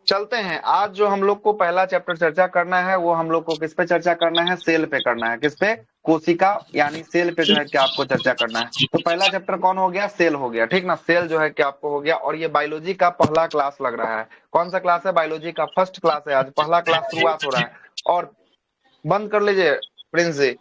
चलते हैं। आज जो हम लोग को पहला चैप्टर चर्चा करना है वो हम लोग को किस पे चर्चा करना है, सेल पे करना है। किस पे? कोशिका यानी सेल पे जो है कि आपको चर्चा करना है। तो पहला चैप्टर कौन हो गया? सेल हो गया, ठीक ना। सेल जो है कि आपको हो गया, और ये बायोलॉजी का पहला क्लास लग रहा है। कौन सा क्लास है? बायोलॉजी का फर्स्ट क्लास है, आज पहला क्लास शुरुआत हो रहा है। और बंद कर लीजिए प्रिंस जी।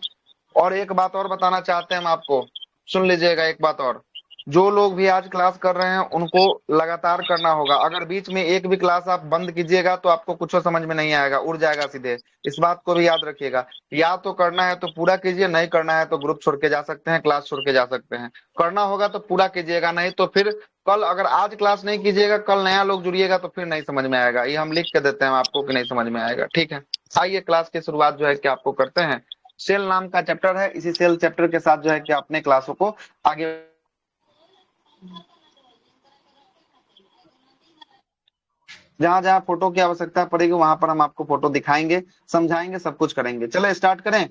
और एक बात और बताना चाहते हैं हम आपको, सुन लीजिएगा एक बात और। जो लोग भी आज क्लास कर रहे हैं उनको लगातार करना होगा। अगर बीच में एक भी क्लास आप बंद कीजिएगा तो आपको कुछ समझ में नहीं आएगा, उड़ जाएगा सीधे। इस बात को भी याद रखिएगा। या तो करना है तो पूरा कीजिए, नहीं करना है तो ग्रुप छोड़ के जा सकते हैं, क्लास छोड़ के जा सकते हैं। करना होगा तो पूरा कीजिएगा, नहीं तो फिर कल अगर आज क्लास नहीं कीजिएगा, कल नया लोग जुड़िएगा तो फिर नहीं समझ में आएगा। ये हम लिख के देते हैं आपको कि नहीं समझ में आएगा, ठीक है। आइए क्लास की शुरुआत जो है कि आपको करते हैं। सेल नाम का चैप्टर है, इसी सेल चैप्टर के साथ जो है कि अपने क्लासों को आगे जहां जहां फोटो की आवश्यकता पड़ेगी वहां पर हम आपको फोटो दिखाएंगे, समझाएंगे, सब कुछ करेंगे। चलो स्टार्ट करें।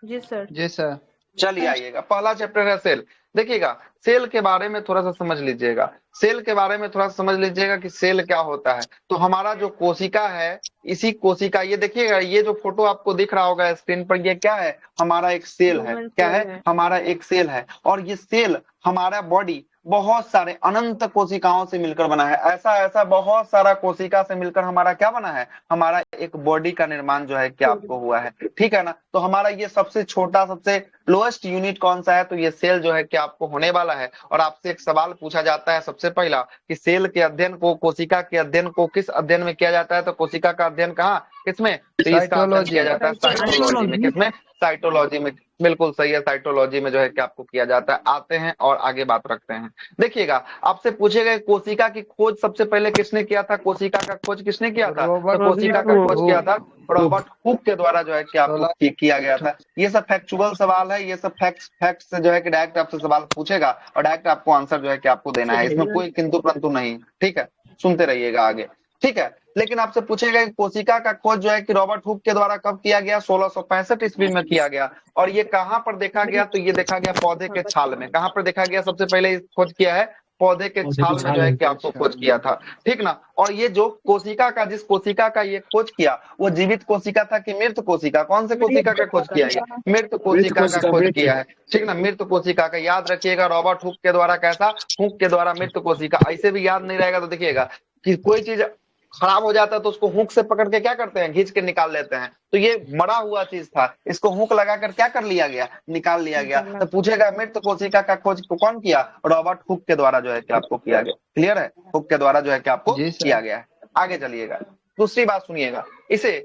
जी सर। जी सर। चलिए आइएगा, पहला चैप्टर है सेल। देखिएगा, सेल के बारे में थोड़ा सा समझ लीजिएगा। सेल के बारे में थोड़ा सा समझ लीजिएगा कि सेल क्या होता है। तो हमारा जो कोशिका है, इसी कोशिका, ये देखिएगा, ये जो फोटो आपको दिख रहा होगा स्क्रीन पर, ये क्या है? हमारा एक सेल है। ह्यूमन क्या सेल है? है। हमारा एक सेल है। और ये सेल, हमारा बॉडी बहुत सारे अनंत कोशिकाओं से मिलकर बना है। ऐसा ऐसा बहुत सारा कोशिका से मिलकर हमारा क्या बना है? हमारा एक बॉडी का निर्माण जो है कि आपको हुआ है, ठीक है ना। तो हमारा ये सबसे छोटा, सबसे लोएस्ट यूनिट कौन सा है? तो ये सेल जो है कि आपको होने वाला है। और आपसे एक सवाल पूछा जाता है सबसे पहला, कि सेल के अध्ययन को, कोशिका के अध्ययन को किस अध्ययन में किया जाता है? तो कोशिका का अध्ययन कहाँ, किसमें? तो इसका अध्ययन साइटोलॉजी किया जाता है साइटोलॉजी में। किसमें? साइटोलॉजी में। बिल्कुल सही है, साइटोलॉजी में जो है कि आपको किया जाता है। आते हैं और आगे बात रखते हैं। देखिएगा, आपसे पूछे गए कोशिका की खोज सबसे पहले किसने किया था? कोशिका का खोज किसने किया था? तो रॉबर्ट कोशिका का खोज किया था रॉबर्ट हुक के द्वारा जो है कि आपको 16। किया गया था। ये सब फैक्चुअल सवाल है, ये सब फैक्ट्स फैक्ट्स से जो है कि डायरेक्ट आपसे सवाल पूछेगा और डायरेक्ट आपको आंसर जो है कि आपको देना है। इसमें कोई किंतु परंतु नहीं, ठीक है। सुनते रहिएगा आगे, ठीक है। लेकिन आपसे पूछेगा कि कोशिका का खोज जो है कि रॉबर्ट हुक के द्वारा कब किया गया? 1665 ईस्वी में किया गया। और ये कहां पर देखा गया? तो ये देखा गया पौधे के छाल में। कहां पर देखा गया? सबसे पहले खोज किया है पौधे के छाल में जो है कि आपको खोज किया था, ठीक ना। और ये जो कोशिका का, जिस कोशिका का ये खोज किया, वो जीवित कोशिका था कि मृत कोशिका? कौन से कोशिका का खोज किया है? मृत कोशिका का खोज किया है, ठीक ना। मृत कोशिका का याद रखिएगा, रॉबर्ट हुक के द्वारा। कैसा? हुक के द्वारा मृत कोशिका। ऐसे भी याद नहीं रहेगा तो देखिएगा कि कोई चीज खराब हो जाता है तो उसको हुक से पकड़ के क्या करते हैं? खींच के निकाल लेते हैं। तो ये मरा हुआ चीज था, इसको हुक लगाकर क्या कर लिया गया? निकाल लिया गया। तो पूछेगा मृत कोशिका का खोज कौन किया? रॉबर्ट हुक के द्वारा जो है कि आपको किया गया। क्लियर है? हुक के द्वारा जो है कि आपको जी सर। किया गया है। आगे चलिएगा, दूसरी बात सुनिएगा। इसे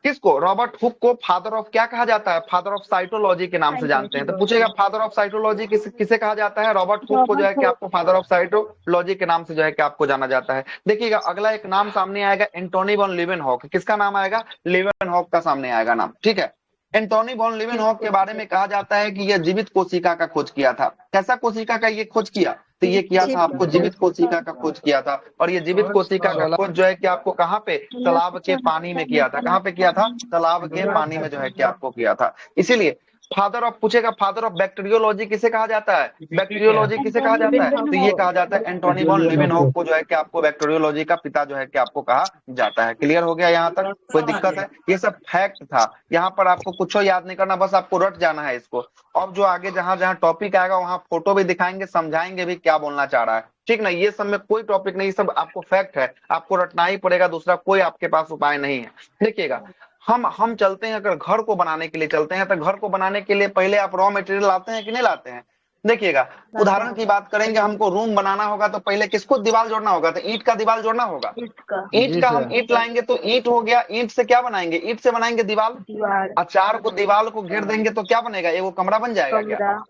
किसको? रॉबर्ट हुक को फादर ऑफ क्या कहा जाता है? फादर ऑफ साइटोलॉजी के नाम से जानते हैं। तो पूछेगा फादर ऑफ साइटोलॉजी किसे कहा जाता है? रॉबर्ट हुक को जो है कि आपको फादर ऑफ साइटोलॉजी के नाम से जो है कि आपको जाना जाता है। देखिएगा, अगला एक नाम सामने आएगा, एंटोनी वॉन लीवेनहॉक। किसका नाम आएगा? लीवेनहॉक का सामने आएगा नाम, ठीक है। एंटोनी वॉन लीवेनहॉक के बारे में कहा जाता है कि यह जीवित कोशिका का खोज किया था। कैसा कोशिका का ये खोज किया? तो ये किया था आपको जीवित कोशिका का खोज किया था। और ये जीवित कोशिका का खोज जो है कि आपको कहाँ पे? तालाब के पानी में किया था। कहाँ पे किया था? तालाब के पानी में जो है कि आपको किया था। इसीलिए फादर ऑफ, पूछेगा फादर ऑफ बैक्टीरियोलॉजी किसे कहा जाता है? बैक्टीरियोलॉजी किसे कहा जाता है? तो ये कहा जाता है एंटोनी वॉन लीवेनहॉक को जो है कि आपको बैक्टीरियोलॉजी का पिता जो है कि आपको कहा जाता है। क्लियर हो गया यहाँ तक? कोई दिक्कत है? ये सब फैक्ट था, यहाँ पर आपको कुछ याद नहीं करना, बस आपको रट जाना है इसको। अब जो आगे जहां जहां टॉपिक आएगा वहां फोटो भी दिखाएंगे, समझाएंगे भी क्या बोलना चाह रहा है, ठीक ना। ये सब में कोई टॉपिक नहीं, सब आपको फैक्ट है, आपको रटना ही पड़ेगा, दूसरा कोई आपके पास उपाय नहीं है। देखिएगा, हम चलते हैं, अगर घर को बनाने के लिए चलते हैं तो घर को बनाने के लिए पहले आप रॉ मटेरियल लाते हैं कि नहीं लाते हैं? देखिएगा, उदाहरण की बात करेंगे, हमको रूम बनाना होगा तो पहले किसको दीवार जोड़ना होगा? तो ईंट का दीवार जोड़ना होगा। ईंट जी का हम सर। ईंट लाएंगे तो ईंट हो गया, ईंट से क्या बनाएंगे? ईंट से बनाएंगे दीवार। अचार को दीवार को घेर देंगे तो क्या बनेगा? एगो कमरा बन जाएगा क्या?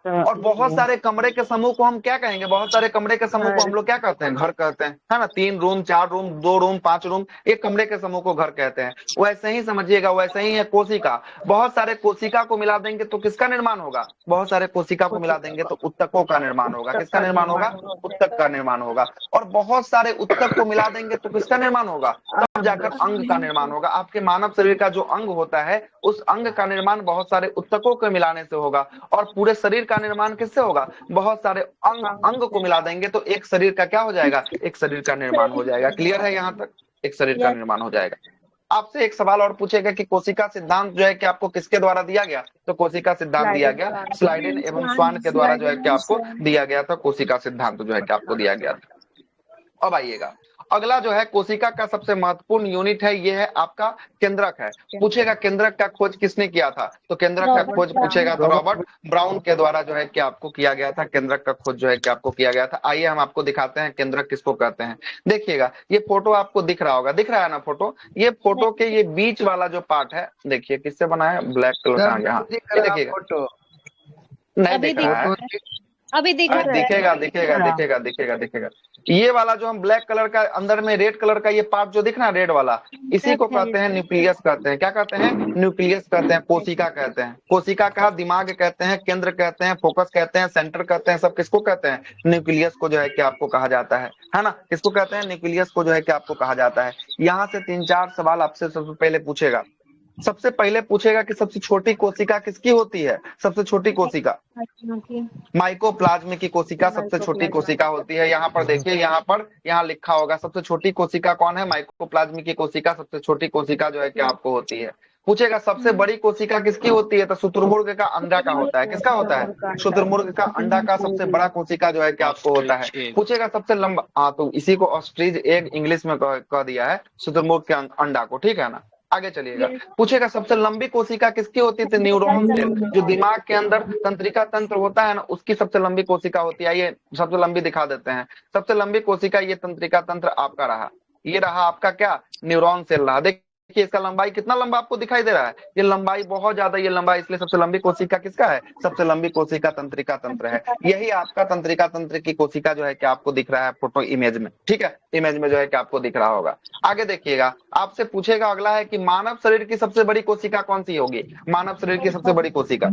और बहुत सारे कमरे के समूह को हम क्या कहेंगे? बहुत सारे कमरे के समूह को हम लोग क्या कहते हैं? घर कहते हैं, है ना। 3 रूम, 4 रूम, 2 रूम, 5 रूम, एक कमरे के समूह को घर कहते हैं। वैसे ही समझिएगा, वैसे ही है कोशिका। बहुत सारे कोशिका को मिला देंगे तो किसका निर्माण होगा? बहुत सारे कोशिका को मिला देंगे तो उत्तकों का निर्माण होगा। किसका निर्माण होगा? उत्तक का निर्माण होगा। और बहुत सारे उत्तक को मिला देंगे तो किसका निर्माण होगा? तब जाकर अंग का निर्माण होगा। आपके मानव शरीर का जो अंग होता है, उस अंग का निर्माण बहुत सारे उत्तकों के मिलाने से होगा। और पूरे शरीर का निर्माण किससे होगा? बहुत सारे अंग को मिला देंगे तो एक शरीर का क्या हो जाएगा? एक शरीर का निर्माण हो जाएगा। क्लियर है यहाँ तक? एक शरीर का निर्माण हो जाएगा। आपसे एक सवाल और पूछेगा कि कोशिका सिद्धांत जो है कि आपको किसके द्वारा दिया गया? तो कोशिका सिद्धांत दिया गया स्लाइडेन एवं स्वान के द्वारा जो है कि आपको दिया गया था। कोशिका सिद्धांत जो है कि आपको दिया गया था। अब आइएगा, अगला जो है कोशिका का सबसे महत्वपूर्ण यूनिट है, ये है आपका केंद्रक है। पूछेगा केंद्रक का खोज किसने किया था? तो केंद्रक का खोज पूछेगा तो रॉबर्ट ब्राउन के द्वारा जो है कि आपको किया गया था। केंद्रक का खोज जो है कि आपको किया गया था। आइए हम आपको दिखाते हैं केंद्रक किसको कहते हैं। देखिएगा, ये फोटो आपको दिख रहा होगा, दिख रहा है ना फोटो? ये फोटो के ये बीच वाला जो पार्ट है, देखिए किससे बना है? ब्लैक कलर का। यहाँ ये देखिएगा, नहीं दिख रहा है? अभी दिखेगा दिखेगा। ये वाला जो हम ब्लैक कलर का अंदर में रेड कलर का ये पार्ट जो दिख रहा है रेड वाला, इसी को कहते हैं न्यूक्लियस कहते हैं। क्या कहते हैं? न्यूक्लियस कहते हैं, कोशिका कहते हैं। कोशिका का दिमाग कहते हैं, केंद्र कहते हैं, फोकस कहते हैं, सेंटर कहते हैं, सब किसको कहते हैं? न्यूक्लियस को जो है कि आपको कहा जाता है ना? किसको कहते हैं? न्यूक्लियस को जो है कि आपको कहा जाता है। यहाँ से 3-4 सवाल आपसे सबसे पहले पूछेगा। सबसे पहले पूछेगा कि सबसे छोटी कोशिका किसकी होती है? सबसे छोटी कोशिका माइकोप्लाज्म की कोशिका सबसे छोटी कोशिका होती है। यहाँ पर देखिए, यहाँ लिखा होगा सबसे छोटी कोशिका कौन है? माइकोप्लाज्म की कोशिका सबसे छोटी कोशिका जो है कि आपको होती है। पूछेगा सबसे बड़ी कोशिका किसकी होती है? तो शुतुरमुर्ग का अंडा का होता है। किसका होता है? शुतुरमुर्ग का अंडा का सबसे बड़ा कोशिका जो है कि आपको होता है। पूछेगा सबसे लंबा, हाँ तो इसी को ऑस्ट्रिच एग इंग्लिश में कह दिया है, शुतुरमुर्ग के अंडा को, ठीक है ना? आगे चलिएगा, पूछेगा सबसे लंबी कोशिका किसकी होती थी? न्यूरॉन सेल, जो दिमाग के अंदर तंत्रिका तंत्र होता है ना, उसकी सबसे लंबी कोशिका होती है। ये सबसे लंबी दिखा देते हैं। सबसे लंबी कोशिका ये तंत्रिका तंत्र आपका रहा, ये रहा आपका क्या? न्यूरॉन सेल रहा। देखिए इसका लंबाई कितना लंबा आपको दिखाई दे रहा है? ये लंबाई बहुत ज्यादा, ये लंबाई, इसलिए सबसे लंबी कोशिका किसका है? सबसे लंबी कोशिका तंत्रिका तंत्र है। यही आपका तंत्रिका तंत्र की कोशिका जो है कि आपको दिख रहा है फोटो इमेज में, ठीक है? इमेज में जो है कि आपको दिख रहा होगा। आगे देखिएगा, आपसे पूछेगा अगला है कि मानव शरीर की सबसे बड़ी कोशिका कौन सी होगी? मानव शरीर की सबसे बड़ी कोशिका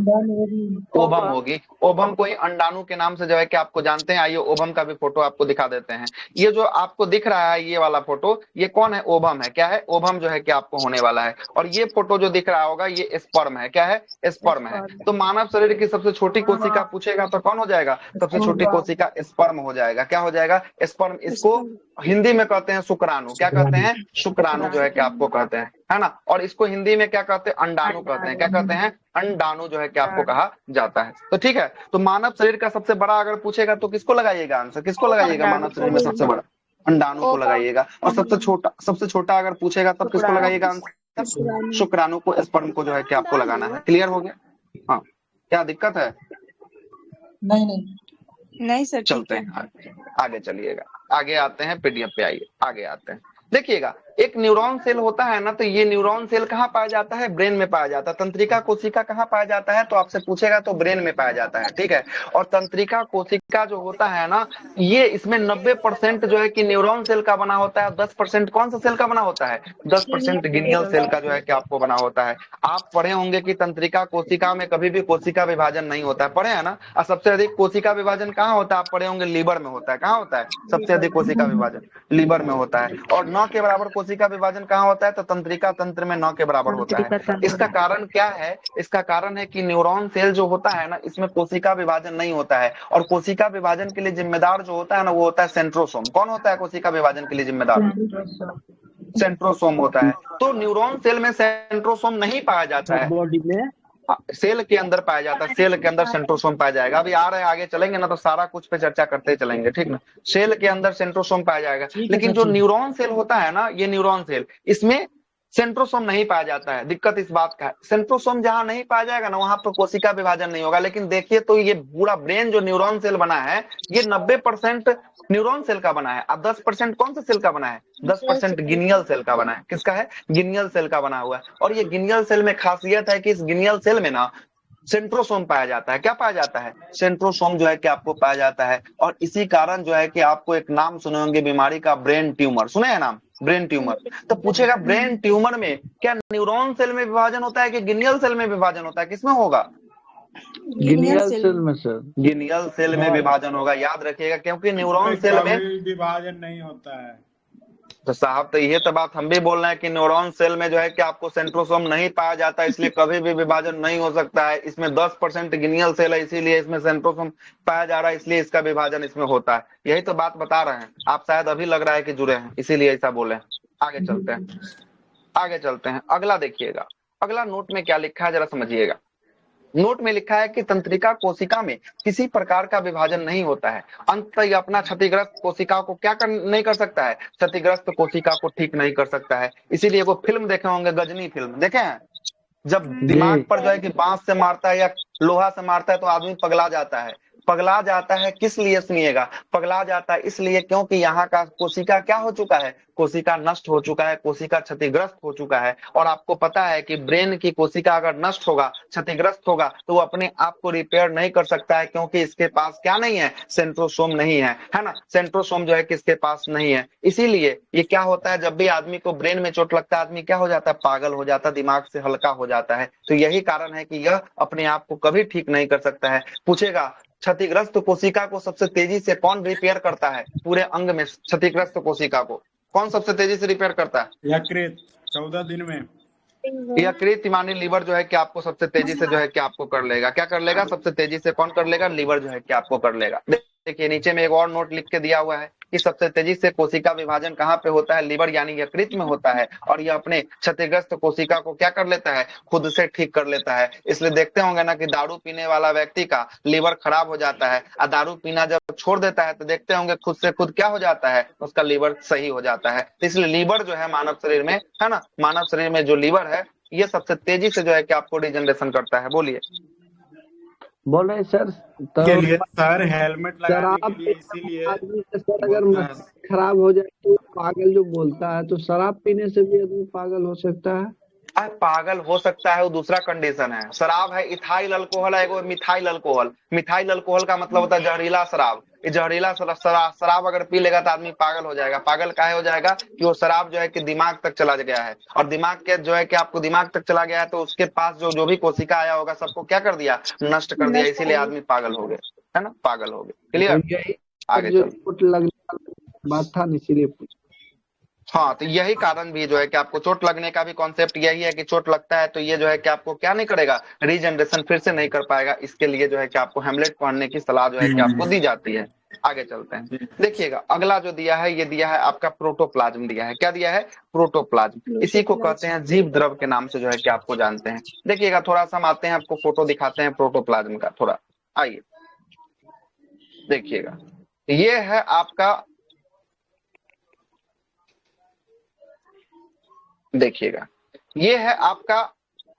ओवम होगी। ओवम को ही अंडाणु के नाम से जो है कि आपको जानते हैं। आइए ओवम का भी फोटो आपको दिखा देते हैं। ये जो आपको दिख रहा है ये वाला फोटो, ये कौन है? ओवम है। क्या है? ओवम जो है कि आपको होने वाला है। और ये फोटो जो दिख रहा होगा ये स्पर्म है। क्या है? स्पर्म है। तो मानव शरीर की सबसे छोटी कोशिका पूछेगा तो कौन हो जाएगा? सबसे छोटी कोशिका स्पर्म हो जाएगा। क्या हो जाएगा? स्पर्म। इसको हिंदी में कहते हैं शुक्राणु। क्या कहते हैं? शुक्राणु जो है कि आपको कहते हैं, है ना? और इसको हिंदी में क्या कहते हैं? अंडाणु कहते हैं। क्या कहते हैं? अंडाणु जो है कि आपको कहा जाता है। तो ठीक है, तो मानव शरीर का सबसे बड़ा अगर पूछेगा तो किसको लगाइएगा आंसर? किसको लगाइएगा मानव शरीर में सबसे बड़ा? अंडाणु को लगाइएगा। और सबसे छोटा अगर पूछेगा तब किसको लगाइएगा आंसर? शुक्राणु को, स्पर्म को जो है कि आपको लगाना है। क्लियर हो गया? हाँ, क्या दिक्कत है? नहीं सर, चलते हैं आगे चलिएगा, आगे आते हैं पीडीएफ पे। आइए आगे आते हैं। देखिएगा, एक न्यूरॉन सेल होता है ना, तो ये न्यूरॉन सेल कहाँ पाया जाता है? ब्रेन में पाया जाता है। तंत्रिका कोशिका कहाँ पाया जाता है? तो आपसे पूछेगा तो ब्रेन में पाया जाता है, ठीक है? और तंत्रिका कोशिका जो होता है ना, ये इसमें 90% जो है कि न्यूरॉन सेल का बना होता है। 10% कौन सा सेल का बना होता है? 10% गिनियल सेल का जो है कि आपको बना होता है। आप पढ़े होंगे कि तंत्रिका कोशिका में कभी भी कोशिका विभाजन नहीं होता है, पढ़े है ना? और सबसे अधिक कोशिका विभाजन कहाँ होता है? आप पढ़े होंगे लीवर में होता है। कहाँ होता है सबसे अधिक कोशिका विभाजन? लीवर में होता है। और 9 के बराबर कोशिका विभाजन कहाँ होता है? तो तंत्रिका तंत्र में 9 के बराबर होता है। इसका कारण क्या है? इसका कारण है कि न्यूरॉन सेल जो होता है ना, इसमें कोशिका विभाजन नहीं होता है। और कोशिका विभाजन के लिए जिम्मेदार जो होता है ना, वो होता है सेंट्रोसोम। कौन होता है कोशिका विभाजन के लिए जिम्मेदार? सेंट्रोसोम होता है। तो न्यूरॉन सेल में सेंट्रोसोम नहीं पाया जाता है, बॉडी में सेल के अंदर पाया जाता है। सेल के अंदर सेंट्रोसोम पाया जाएगा। अभी आ रहे हैं, आगे चलेंगे ना तो सारा कुछ पे चर्चा करते चलेंगे, ठीक ना? सेल के अंदर सेंट्रोसोम पाया जाएगा। लेकिन जो न्यूरॉन सेल होता है ना, ये न्यूरॉन सेल, इसमें सेंट्रोसोम नहीं पाया जाता है। दिक्कत इस बात का है, सेंट्रोसोम जहां नहीं पाया जाएगा ना, वहां पर कोशिका विभाजन नहीं होगा। लेकिन देखिए तो ये पूरा ब्रेन जो न्यूरॉन सेल बना है, ये 90% न्यूरॉन सेल का बना है। अब 10% कौन सा सेल का बना है? 10% गिनियल सेल का बना है। किसका है? गिनियल सेल का बना हुआ है। और ये गिनियल सेल में खासियत है कि इस गिनियल सेल में ना सेंट्रोसोम पाया जाता है। क्या पाया जाता है? सेंट्रोसोम जो है कि आपको पाया जाता है। और इसी कारण जो है कि आपको एक नाम सुने होंगे बीमारी का, ब्रेन ट्यूमर। सुने हैं नाम? Brain tumour. तो पूछेगा ब्रेन ट्यूमर में क्या न्यूरॉन सेल में विभाजन होता है कि गिनियल सेल में विभाजन होता है? किसमें होगा? गिनियल सेल में सर, गिनियल सेल में विभाजन होगा। याद रखिएगा, क्योंकि न्यूरॉन सेल में विभाजन नहीं होता है। तो साहब तो ये तो बात हम भी बोल रहे हैं कि न्यूरॉन सेल में जो है कि आपको सेंट्रोसोम नहीं पाया जाता, इसलिए कभी भी विभाजन नहीं हो सकता है। इसमें 10% गिनियल सेल है, इसीलिए इसमें सेंट्रोसोम पाया जा रहा है, इसलिए इसका विभाजन इसमें होता है। यही तो बात बता रहे हैं, आप शायद अभी लग रहा है कि जुड़े हैं, इसीलिए ऐसा बोले हैं। आगे चलते हैं, आगे चलते हैं। अगला देखिएगा, अगला नोट में क्या लिखा है जरा समझिएगा। नोट में लिखा है कि तंत्रिका कोशिका में किसी प्रकार का विभाजन नहीं होता है। अंततः यह अपना क्षतिग्रस्त कोशिका को नहीं कर सकता है, क्षतिग्रस्त कोशिका को ठीक नहीं कर सकता है। इसीलिए वो फिल्म देखे होंगे, गजनी फिल्म देखे हैं? जब दिमाग पर जो है कि बांस से मारता है या लोहा से मारता है तो आदमी पगला जाता है। पगला जाता है किस लिए सुनिएगा, पगला जाता है इसलिए क्योंकि यहाँ का कोशिका क्या हो चुका है, कोशिका नष्ट हो चुका है, कोशिका क्षतिग्रस्त हो चुका है। और आपको पता है कि ब्रेन की कोशिका अगर नष्ट होगा, क्षतिग्रस्त होगा, तो वो अपने आप को रिपेयर नहीं कर सकता है, क्योंकि इसके पास क्या नहीं है, सेंट्रोसोम नहीं है ना। सेंट्रोसोम जो है कि इसके पास नहीं है। इसीलिए ये क्या होता है, जब भी आदमी को ब्रेन में चोट लगता है, आदमी क्या हो जाता है, पागल हो जाता है, दिमाग से हल्का हो जाता है। तो यही कारण है कि यह अपने आप को कभी ठीक नहीं कर सकता है। पूछेगा क्षतिग्रस्त कोशिका को सबसे तेजी से कौन रिपेयर करता है, पूरे अंग में क्षतिग्रस्त कोशिका को कौन सबसे तेजी से रिपेयर करता है? यकृत 14 दिन में। यकृत यानी लीवर जो है कि आपको सबसे तेजी से जो है कि आपको कर लेगा। क्या कर लेगा सबसे तेजी से, कौन कर लेगा? लीवर जो है कि आपको कर लेगा। देखिए नीचे में एक और नोट लिख के दिया हुआ है कि सबसे तेजी से कोशिका विभाजन कहाँ पे होता है, लीवर यानी यकृत में होता है। और यह अपने क्षतिग्रस्त कोशिका को क्या कर लेता है, खुद से ठीक कर लेता है। इसलिए देखते होंगे ना कि दारू पीने वाला व्यक्ति का लीवर खराब हो जाता है, और दारू पीना जब छोड़ देता है तो देखते होंगे खुद से खुद क्या हो जाता है, उसका लीवर सही हो जाता है। इसलिए लीवर जो है मानव शरीर में है ना, मानव शरीर में जो लीवर है ये सबसे तेजी से जो है कि आपको रिजनरेशन करता है। बोलिए। बोल रहे सर के लिए सर हेलमेट लगाने शराब के लिए, इसीलिए आदमी का सर अगर बोलता है। मस्तिष्क खराब हो जाए तो पागल जो बोलता है, तो शराब पीने से भी आदमी पागल हो सकता है। पागल हो सकता है वो दूसरा कंडीशन है। शराब है इथाइल अल्कोहल है, एगो मिथाइल अल्कोहल। मिथाइल अल्कोहल का मतलब होता है जहरीला शराब। ये जहरीला शराब अगर पी लेगा तो आदमी पागल हो जाएगा। पागल काहे हो जाएगा कि वो शराब जो है कि दिमाग तक चला गया है, और दिमाग के जो है कि आपको दिमाग तक चला गया है तो उसके पास जो भी कोशिका आया होगा सबको क्या कर दिया, नष्ट कर दिया। इसीलिए आदमी पागल हो गए, है ना, पागल हो गए। क्लियर? तो यही आगे जो चलो। चोट लगने वाला बात था ना, इसीलिए हाँ, तो यही कारण भी जो है कि आपको चोट लगने का भी कॉन्सेप्ट यही है कि चोट लगता है तो ये जो है कि आपको क्या नहीं करेगा, रीजनरेशन फिर से नहीं कर पाएगा। इसके लिए जो है कि आपको हेमलेट पहनने की सलाह जो है कि आपको दी जाती है। आगे चलते हैं, देखिएगा अगला जो दिया है, ये दिया है आपका प्रोटोप्लाज्म दिया है। क्या दिया है? प्रोटोप्लाज्म। इसी को कहते हैं जीव द्रव के नाम से जो है कि आपको जानते हैं। देखिएगा थोड़ा सा हम आते हैं, आपको फोटो दिखाते हैं प्रोटोप्लाज्म का। थोड़ा आइए देखिएगा, ये है आपका, देखिएगा ये है आपका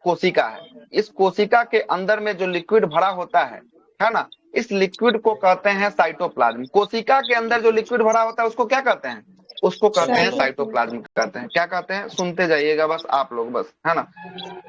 कोशिका है। इस कोशिका के अंदर में जो लिक्विड भरा होता है ना, इस लिक्विड को कहते हैं साइटोप्लाज्म। कोशिका के अंदर जो लिक्विड भरा होता है उसको क्या कहते हैं? उसको कहते हैं साइटोप्लाज्म कहते हैं। क्या कहते हैं? सुनते जाइएगा बस आप लोग, बस, है ना।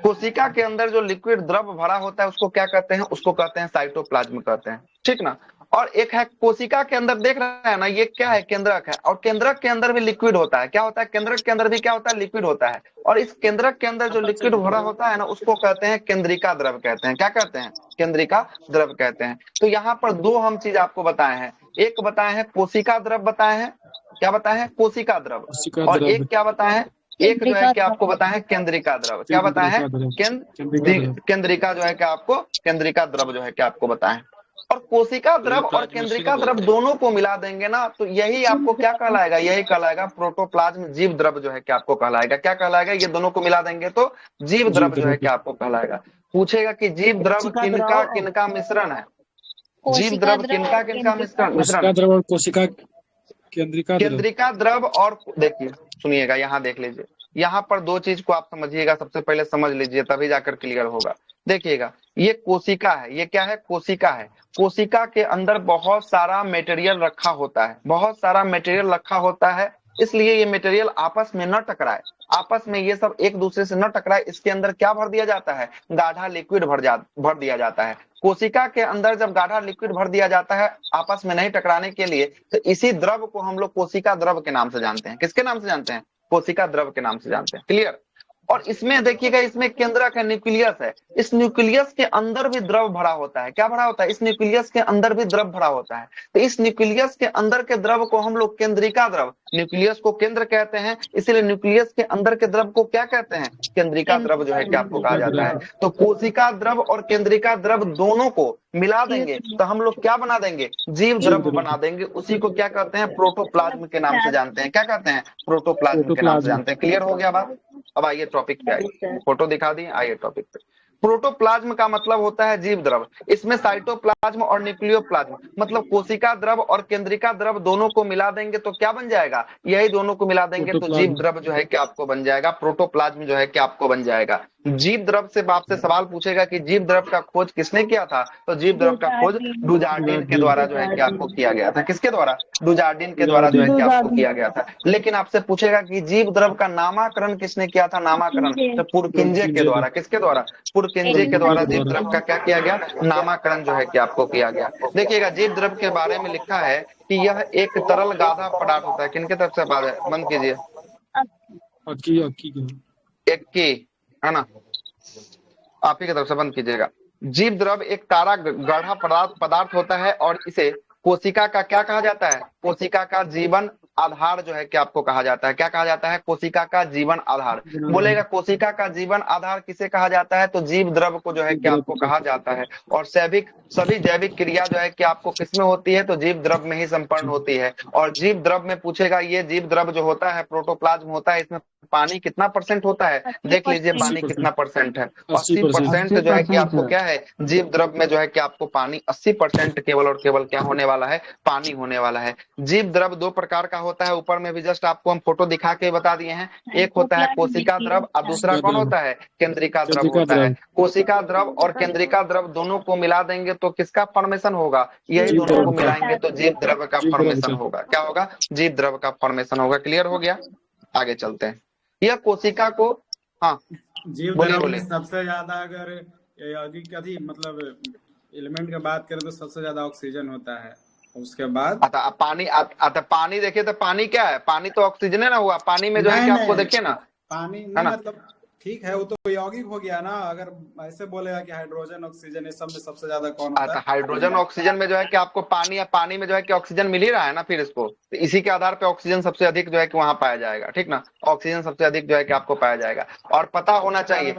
कोशिका के अंदर जो लिक्विड द्रव भरा होता है उसको क्या कहते हैं? उसको कहते हैं साइटोप्लाज्म कहते हैं, ठीक ना। और एक है कोशिका के अंदर, देख रहे हैं ना, ये क्या है? केंद्रक है। और केंद्रक के अंदर भी लिक्विड होता है। क्या होता है? केंद्रक के अंदर भी क्या होता है? लिक्विड होता है। और इस केंद्रक के अंदर जो लिक्विड भरा होता है ना, उसको कहते हैं केंद्रिका द्रव कहते हैं। क्या कहते हैं? केंद्रिका द्रव कहते हैं। तो यहाँ पर दो हम चीज आपको बताए हैं, एक बताए हैं कोशिका द्रव बताए हैं। क्या बताए हैं? कोशिका द्रव। और एक क्या बताए हैं? एक जो है कि आपको बताए हैं केंद्रिका द्रव। क्या बताए हैं? केंद्रिका जो है कि आपको केंद्रिका द्रव जो है कि आपको बताए। और कोशिका द्रव और केंद्रिका द्रव दोनों को मिला देंगे ना, तो यही आपको क्या कहलाएगा? यही कहलाएगा प्रोटोप्लाज्म जीव द्रव जो है कि आपको कहलाएगा। क्या कहलाएगा? ये दोनों को मिला देंगे तो जीव द्रव जो है कि आपको कहलाएगा। पूछेगा कि जीव द्रव किनका किनका मिश्रण है? जीव द्रव किनका किनका मिश्रण? द्रव और कोशिका केंद्रिका द्रव। और देखिए सुनिएगा, यहाँ देख लीजिए, यहाँ पर दो चीज को आप समझिएगा, सबसे पहले समझ लीजिए तभी जाकर क्लियर होगा। देखिएगा ये कोशिका है, ये क्या है? कोशिका है। कोशिका के अंदर बहुत सारा मटेरियल रखा होता है, बहुत सारा मटेरियल रखा होता है। इसलिए ये मटेरियल आपस में न टकराए, आपस में ये सब एक दूसरे से न टकराए, इसके अंदर क्या भर दिया जाता है? गाढ़ा लिक्विड भर दिया जाता है। कोशिका के अंदर जब गाढ़ा लिक्विड भर दिया जाता है आपस में नहीं टकराने के लिए, तो इसी द्रव को हम लोग कोशिका द्रव के नाम से जानते हैं। किसके नाम से जानते हैं? कोशिका द्रव के नाम से जानते हैं। क्लियर? और इसमें देखिएगा, इसमें केंद्रक है, न्यूक्लियस है। इस न्यूक्लियस के अंदर भी द्रव भरा होता है। क्या भरा होता है? इस न्यूक्लियस के अंदर भी द्रव भरा होता है। तो इस न्यूक्लियस के अंदर के द्रव को हम लोग केंद्रिका द्रव, न्यूक्लियस को केंद्र कहते हैं, इसलिए न्यूक्लियस के अंदर के द्रव को क्या कहते हैं? केंद्रिका द्रव जो है कि आपको कहा जाता है। तो कोशिका द्रव और केंद्रिका द्रव दोनों को मिला देंगे तो हम लोग क्या बना देंगे? जीव द्रव बना देंगे। उसी को क्या कहते हैं? प्रोटोप्लाज्म के नाम से जानते हैं। क्या कहते हैं? प्रोटोप्लाज्म के नाम से जानते हैं। क्लियर हो गया बात? अब आइए टॉपिक पे आइए, फोटो दिखा दिए, आइए टॉपिक पे। प्रोटोप्लाज्म का मतलब होता है जीव द्रव। इसमें साइटोप्लाज्म और न्यूक्लियोप्लाज्म मतलब कोशिका द्रव और केंद्रिका द्रव दोनों को मिला देंगे तो क्या बन जाएगा? यही दोनों को मिला देंगे तो जीव द्रव जो है कि आपको बन जाएगा, प्रोटोप्लाज्म जो है कि आपको बन जाएगा। जीव द्रव से आपसे सवाल पूछेगा कि जीव द्रव का खोज किसने किया था? तो जीव द्रव का खोज डुजार्डिन के द्वारा जो है कि आपको किया गया था। किसके द्वारा? डुजार्डिन के द्वारा जो है कि आपको किया गया था। लेकिन आपसे पूछेगा कि जीव द्रव का नामकरण किसने किया था? नामकरण तो पुरकिंजे के द्वारा। किसके द्वारा? पुरकिंजे के द्वारा जीव द्रव का क्या किया गया? नामकरण जो है कि आपको किया गया। देखिएगा, जीव द्रव के बारे में लिखा है कि यह एक तरल गाढ़ा पदार्थ होता है। किनके तरफ से बात है? बंद कीजिए। एक की है ना, आप ही की तरफ से बंद कीजिएगा। जीव द्रव एक तारा गाढ़ा पदार्थ होता है और इसे कोशिका का क्या कहा जाता है? कोशिका का जीवन आधार जो है कि आपको कहा जाता है। क्या कहा जाता है? कोशिका का जीवन आधार। बोलेगा कोशिका का जीवन आधार किसे कहा जाता है? तो जीव द्रव को जो है कि आपको कहा जाता है। और सभी जैविक क्रिया जो है कि आपको किसमें होती है? तो जीव द्रव में ही संपन्न होती है। और जीव द्रव में पूछेगा, ये जीव द्रव जो होता है प्रोटोप्लाज्म होता है, इसमें पानी कितना परसेंट होता है? देख लीजिए पानी कितना परसेंट है। 80% जो है कि आपको क्या है? जीव द्रव में जो है कि आपको पानी 80% केवल और केवल क्या होने वाला है? पानी होने वाला है। जीव द्रव दो प्रकार का होता है। ऊपर में भी जस्ट आपको हम फोटो दिखा के बता दिए हैं। एक होता है कोशिका द्रव और दूसरा कौन होता है? केंद्रिका द्रव होता है। कोशिका द्रव और केंद्रिका द्रव दोनों को मिला देंगे तो किसका फॉर्मेशन होगा? यही दोनों को मिलाएंगे तो जीव द्रव का फॉर्मेशन होगा। क्या होगा? जीव द्रव का फॉर्मेशन होगा। क्लियर हो गया? आगे चलते हैं। यह कोशिका को, हाँ जीव बोलिए द्रव में बोलिए। सबसे ज्यादा अगर यौगिक कथी मतलब एलिमेंट की बात करें तो सबसे ज्यादा ऑक्सीजन होता है। उसके बाद आता पानी पानी देखिए तो पानी क्या है? पानी तो ऑक्सीजन है ना हुआ। पानी में जो है कि आपको देखिए ना, पानी है नहीं ना, मतलब ठीक है, वो तो यौगिक हो गया ना। अगर ऐसे बोलेगा कि हाइड्रोजन ऑक्सीजन ये सब में सबसे ज्यादा कौन होता है? हाइड्रोजन ऑक्सीजन में जो है कि आपको पानी या पानी में जो है कि ऑक्सीजन मिल ही रहा है ना, फिर इसको तो इसी के आधार पे ऑक्सीजन सबसे अधिक जो है कि वहां पाया जाएगा। ठीक ना, ऑक्सीजन सबसे अधिक जो है कि आपको पाया जाएगा। और पता होना चाहिए,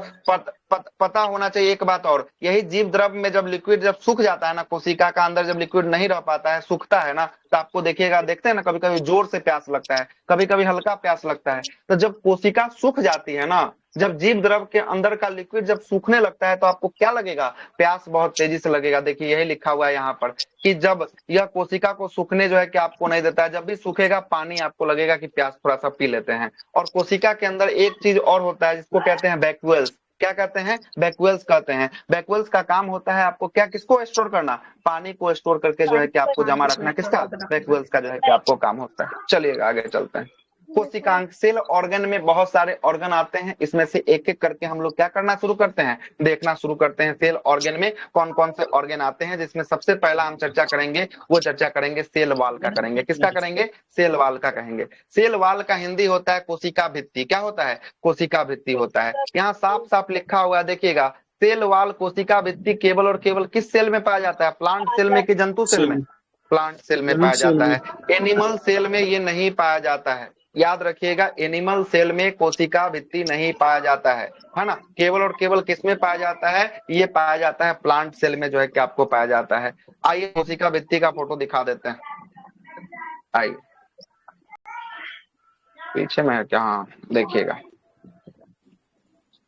पता होना चाहिए एक बात और, यही जीव द्रव में जब लिक्विड जब सूख जाता है ना, कोशिका का अंदर जब लिक्विड नहीं रह पाता है, सूखता है ना, तो आपको देखिएगा, देखते हैं ना, कभी कभी जोर से प्यास लगता है, कभी कभी हल्का प्यास लगता है। तो जब कोशिका सूख जाती है ना, जब जीव द्रव के अंदर का लिक्विड जब सूखने लगता है तो आपको क्या लगेगा? प्यास बहुत तेजी से लगेगा। देखिए यही लिखा हुआ है यहाँ पर कि जब यह कोशिका को सूखने जो है कि आपको नहीं देता है, जब भी सूखेगा पानी आपको लगेगा कि प्यास, थोड़ा सा पी लेते हैं। और कोशिका के अंदर एक चीज और होता है जिसको कहते हैं वैक्यूल्स। क्या कहते हैं? वैक्यूल्स कहते हैं। वैक्यूल्स का काम होता है आपको क्या, किसको स्टोर करना? पानी को स्टोर करके जो है कि आपको जमा रखना। किसका? वैक्यूल्स का जो है कि आपको काम होता है। चलिएगा आगे चलते हैं। कोशिकांग सेल ऑर्गन में बहुत सारे ऑर्गन आते हैं, इसमें से एक एक करके हम लोग क्या करना शुरू करते हैं? देखना शुरू करते हैं सेल ऑर्गन में कौन कौन से ऑर्गन आते हैं। जिसमें सबसे पहला हम चर्चा करेंगे, वो चर्चा करेंगे सेल वाल का करेंगे। किसका करेंगे? सेल वाल का कहेंगे। सेल वाल का हिंदी होता है कोशिका भित्ति। क्या होता है? कोशिका भित्ति होता है। यहाँ साफ साफ लिखा हुआ है, देखिएगा, सेल वाल कोशिका भित्ति केवल और केवल किस सेल में पाया जाता है? प्लांट सेल में कि जंतु सेल में? प्लांट सेल में पाया जाता है। एनिमल सेल में ये नहीं पाया जाता है। याद रखिएगा, एनिमल सेल में कोशिका भित्ति नहीं पाया जाता है ना। केवल और केवल किस में पाया जाता है? ये पाया जाता है प्लांट सेल में जो है कि आपको पाया जाता है। आइए कोशिका भित्ति का फोटो दिखा देते हैं। आइए, पीछे में है क्या? हाँ देखिएगा,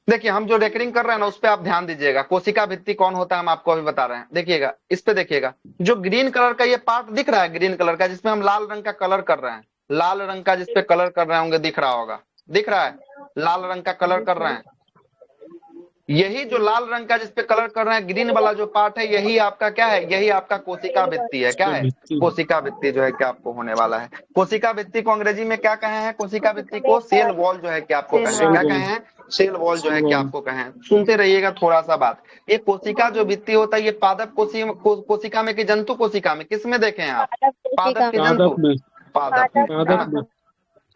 देखिए हम जो रेकॉर्डिंग कर रहे हैं ना उस पे आप ध्यान दीजिएगा। कोशिका भित्ति कौन होता है हम आपको अभी बता रहे हैं। देखिएगा, इस पे देखिएगा, जो ग्रीन कलर का ये पार्ट दिख रहा है, ग्रीन कलर का, जिसमें हम लाल रंग का कलर कर रहे हैं, लाल रंग का जिसपे कलर कर रहे होंगे, दिख रहा होगा, दिख रहा है, लाल रंग का कलर कर रहे हैं। यही जो लाल रंग का जिसपे कलर कर रहे हैं, ग्रीन वाला जो पार्ट है, यही आपका क्या है? यही आपका कोशिका भित्ति है। क्या है? कोशिका भित्ति जो है कि आपको होने वाला है। कोशिका भित्ति को अंग्रेजी में क्या कहे हैं? कोशिका भित्ति को सेल वॉल जो है कि आपको कहे हैं। क्या कहे हैं? सेल वॉल जो है कि आपको कहे हैं। सुनते रहिएगा थोड़ा सा बात। ये कोशिका जो भित्ति होता है, ये पादप कोशिका में कि जंतु कोशिका में, किस में देखे हैं आप? पादप के जंतु, पादप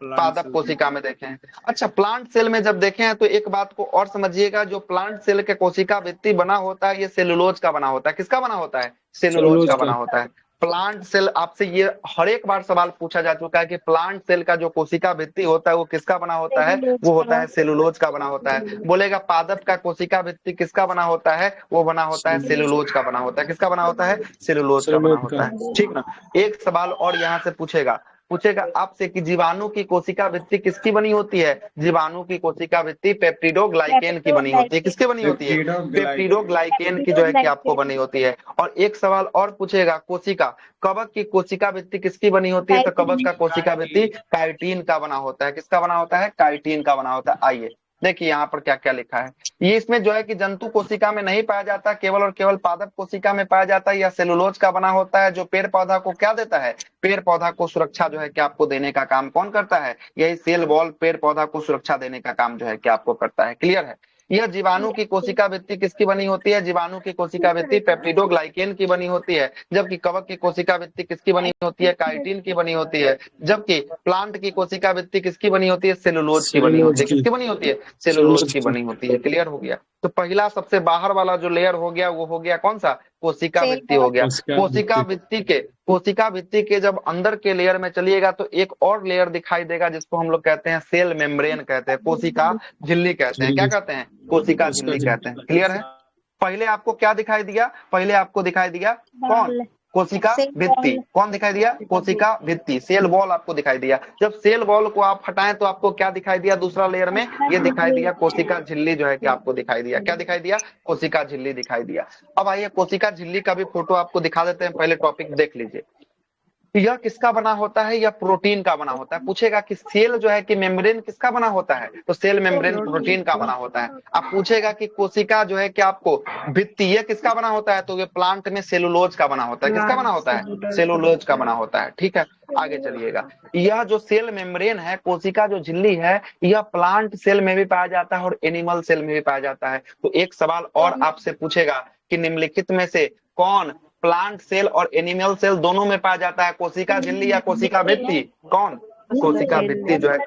पादप कोशिका में देखे हैं। अच्छा, प्लांट सेल में जब देखे हैं तो एक बात को और समझिएगा, जो प्लांट सेल के कोशिका भित्ति बना होता है ये सेलुलोज का बना होता है। किसका बना होता है? सेलुलोज का बना होता है। प्लांट सेल, आपसे ये हर एक बार सवाल पूछा जा चुका है कि प्लांट सेल का जो कोशिका भित्ति होता है वो किसका बना होता है? वो होता है सेलुलोज का बना होता है। बोलेगा पादप का कोशिका भित्ति किसका बना होता है? वो बना होता है सेलुलोज का बना होता है। किसका बना होता है? सेलुलोज का बना होता है। ठीक ना। एक सवाल और यहाँ से पूछेगा आपसे कि जीवाणु की कोशिका भित्ति किसकी बनी होती है? जीवाणु की कोशिका भित्ति पेप्टिडोग्लाइकेन की बनी होती है। किसकी बनी होती है? पेप्टिडोग्लाइकेन की जो है कि आपको बनी होती है। और एक सवाल और पूछेगा, कोशिका कवक की कोशिका भित्ति किसकी बनी होती है? तो कवक का कोशिका भित्ति काइटिन का बना होता है। किसका बना होता है? काइटिन का बना होता है। आइए देखिए यहाँ पर क्या क्या लिखा है। ये इसमें जो है कि जंतु कोशिका में नहीं पाया जाता, केवल और केवल पादप कोशिका में पाया जाता है। यह सेलुलोज का बना होता है, जो पेड़ पौधा को क्या देता है? पेड़ पौधा को सुरक्षा जो है कि आपको देने का काम कौन करता है? यही सेल वॉल पेड़ पौधा को सुरक्षा देने का काम जो है कि आपको करता है। क्लियर है। यह जीवाणु की कोशिका भित्ति किसकी बनी होती है? जीवाणु की कोशिका भित्ति पेप्टिडोग्लाइकेन की बनी होती है। जबकि कवक की कोशिका भित्ति किसकी बनी होती है? काइटिन की बनी होती है। जबकि प्लांट की कोशिका भित्ति किसकी बनी होती है? सेलुलोज की बनी होती है। किसकी बनी होती है? सेलुलोज की बनी होती है। क्लियर हो गया। तो पहला सबसे बाहर वाला जो लेयर हो गया वो हो गया कौन सा? कोशिका भित्ति हो गया। कोशिका भित्ति के जब अंदर के लेयर में चलिएगा तो एक और लेयर दिखाई देगा जिसको हम लोग कहते हैं सेल मेम्ब्रेन कहते हैं, कोशिका झिल्ली कहते हैं। क्या कहते हैं? कोशिका झिल्ली कहते हैं। क्लियर है। पहले आपको क्या दिखाई दिया? पहले आपको दिखाई दिया कौन? कोशिका भित्ति। कौन दिखाई दिया? कोशिका भित्ति। सेल वॉल आपको दिखाई दिया। जब सेल वॉल को आप हटाएं तो आपको क्या दिखाई दिया? दूसरा लेयर में ये दिखाई दिया कोशिका झिल्ली जो है कि आपको दिखाई दिया। क्या दिखाई दिया? कोशिका झिल्ली दिखाई दिया। अब आइए कोशिका झिल्ली का भी फोटो आपको दिखा देते हैं। पहले टॉपिक देख लीजिए। यह किसका बना होता है? यह प्रोटीन का बना होता है। पूछेगा कि सेल जो है कि मेम्ब्रेन किसका बना होता है? तो सेल मेम्ब्रेन प्रोटीन का बना होता है। अब पूछेगा कि कोशिका जो है कि आपको भित्ति ये किसका बना होता है? तो ये प्लांट में सेलुलोज का बना होता है। किसका बना होता है? सेलुलोज का बना होता है। ठीक है, आगे चलिएगा। यह जो सेल मेम्ब्रेन है, कोशिका जो झिल्ली है, यह प्लांट सेल में भी पाया जाता है और एनिमल सेल में भी पाया जाता है। तो एक सवाल और आपसे पूछेगा कि निम्नलिखित में से कौन प्लांट सेल और एनिमल सेल दोनों में पाया जाता है? कोशिका झिल्ली या कोशिका भित्ति? कौन? कोशिका भित्ति जो है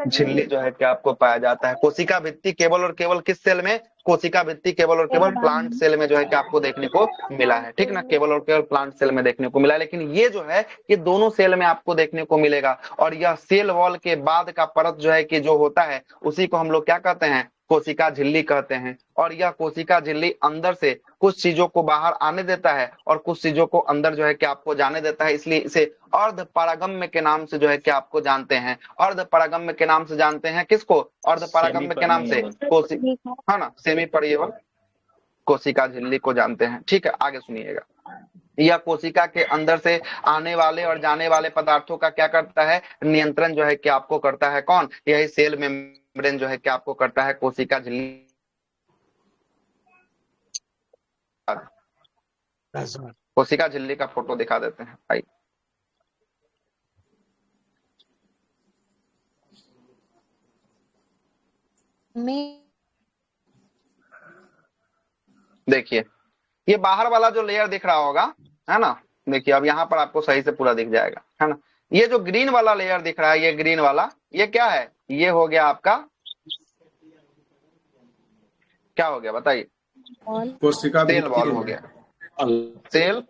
झिल्ली जो है कि आपको पाया जाता है। कोशिका भित्ति केवल और केवल किस सेल में? कोशिका भित्ति केवल और केवल प्लांट सेल में जो है कि आपको देखने को मिला है। ठीक ना, केवल और केवल प्लांट सेल में देखने को मिला है। लेकिन ये जो है ये दोनों सेल में आपको देखने को मिलेगा। और यह सेल वॉल के बाद का परत जो है कि जो होता है उसी को हम लोग क्या कहते हैं? कोशिका झिल्ली कहते हैं। और यह कोशिका झिल्ली अंदर से कुछ चीजों को बाहर आने देता है और कुछ चीजों को अंदर जो है कि आपको जाने देता है। इसलिए इसे अर्ध परागम्य के नाम से जो है कि आपको जानते हैं। अर्ध परागम्य के नाम से जानते हैं किसको? अर्ध परागम्य के नाम से है ना, सेमी परिवर्तन कोशिका झिल्ली को जानते हैं। ठीक है, आगे सुनिएगा। यह कोशिका के अंदर से आने वाले और जाने वाले पदार्थों का क्या करता है? नियंत्रण जो है कि आपको करता है कौन? यही सेल मेम्ब्रेन जो है कि आपको करता है कोशिका झिल्ली। कोशिका झिल्ली का फोटो दिखा देते हैं भाई। देखिए ये बाहर वाला जो लेयर दिख रहा होगा है ना, देखिए अब यहाँ पर आपको सही से पूरा दिख जाएगा है ना। ये जो ग्रीन वाला लेयर दिख रहा है, ये ग्रीन वाला, ये क्या है? ये हो गया आपका, क्या हो गया बताइए? कोशिका सेल वॉल हो गया, सेल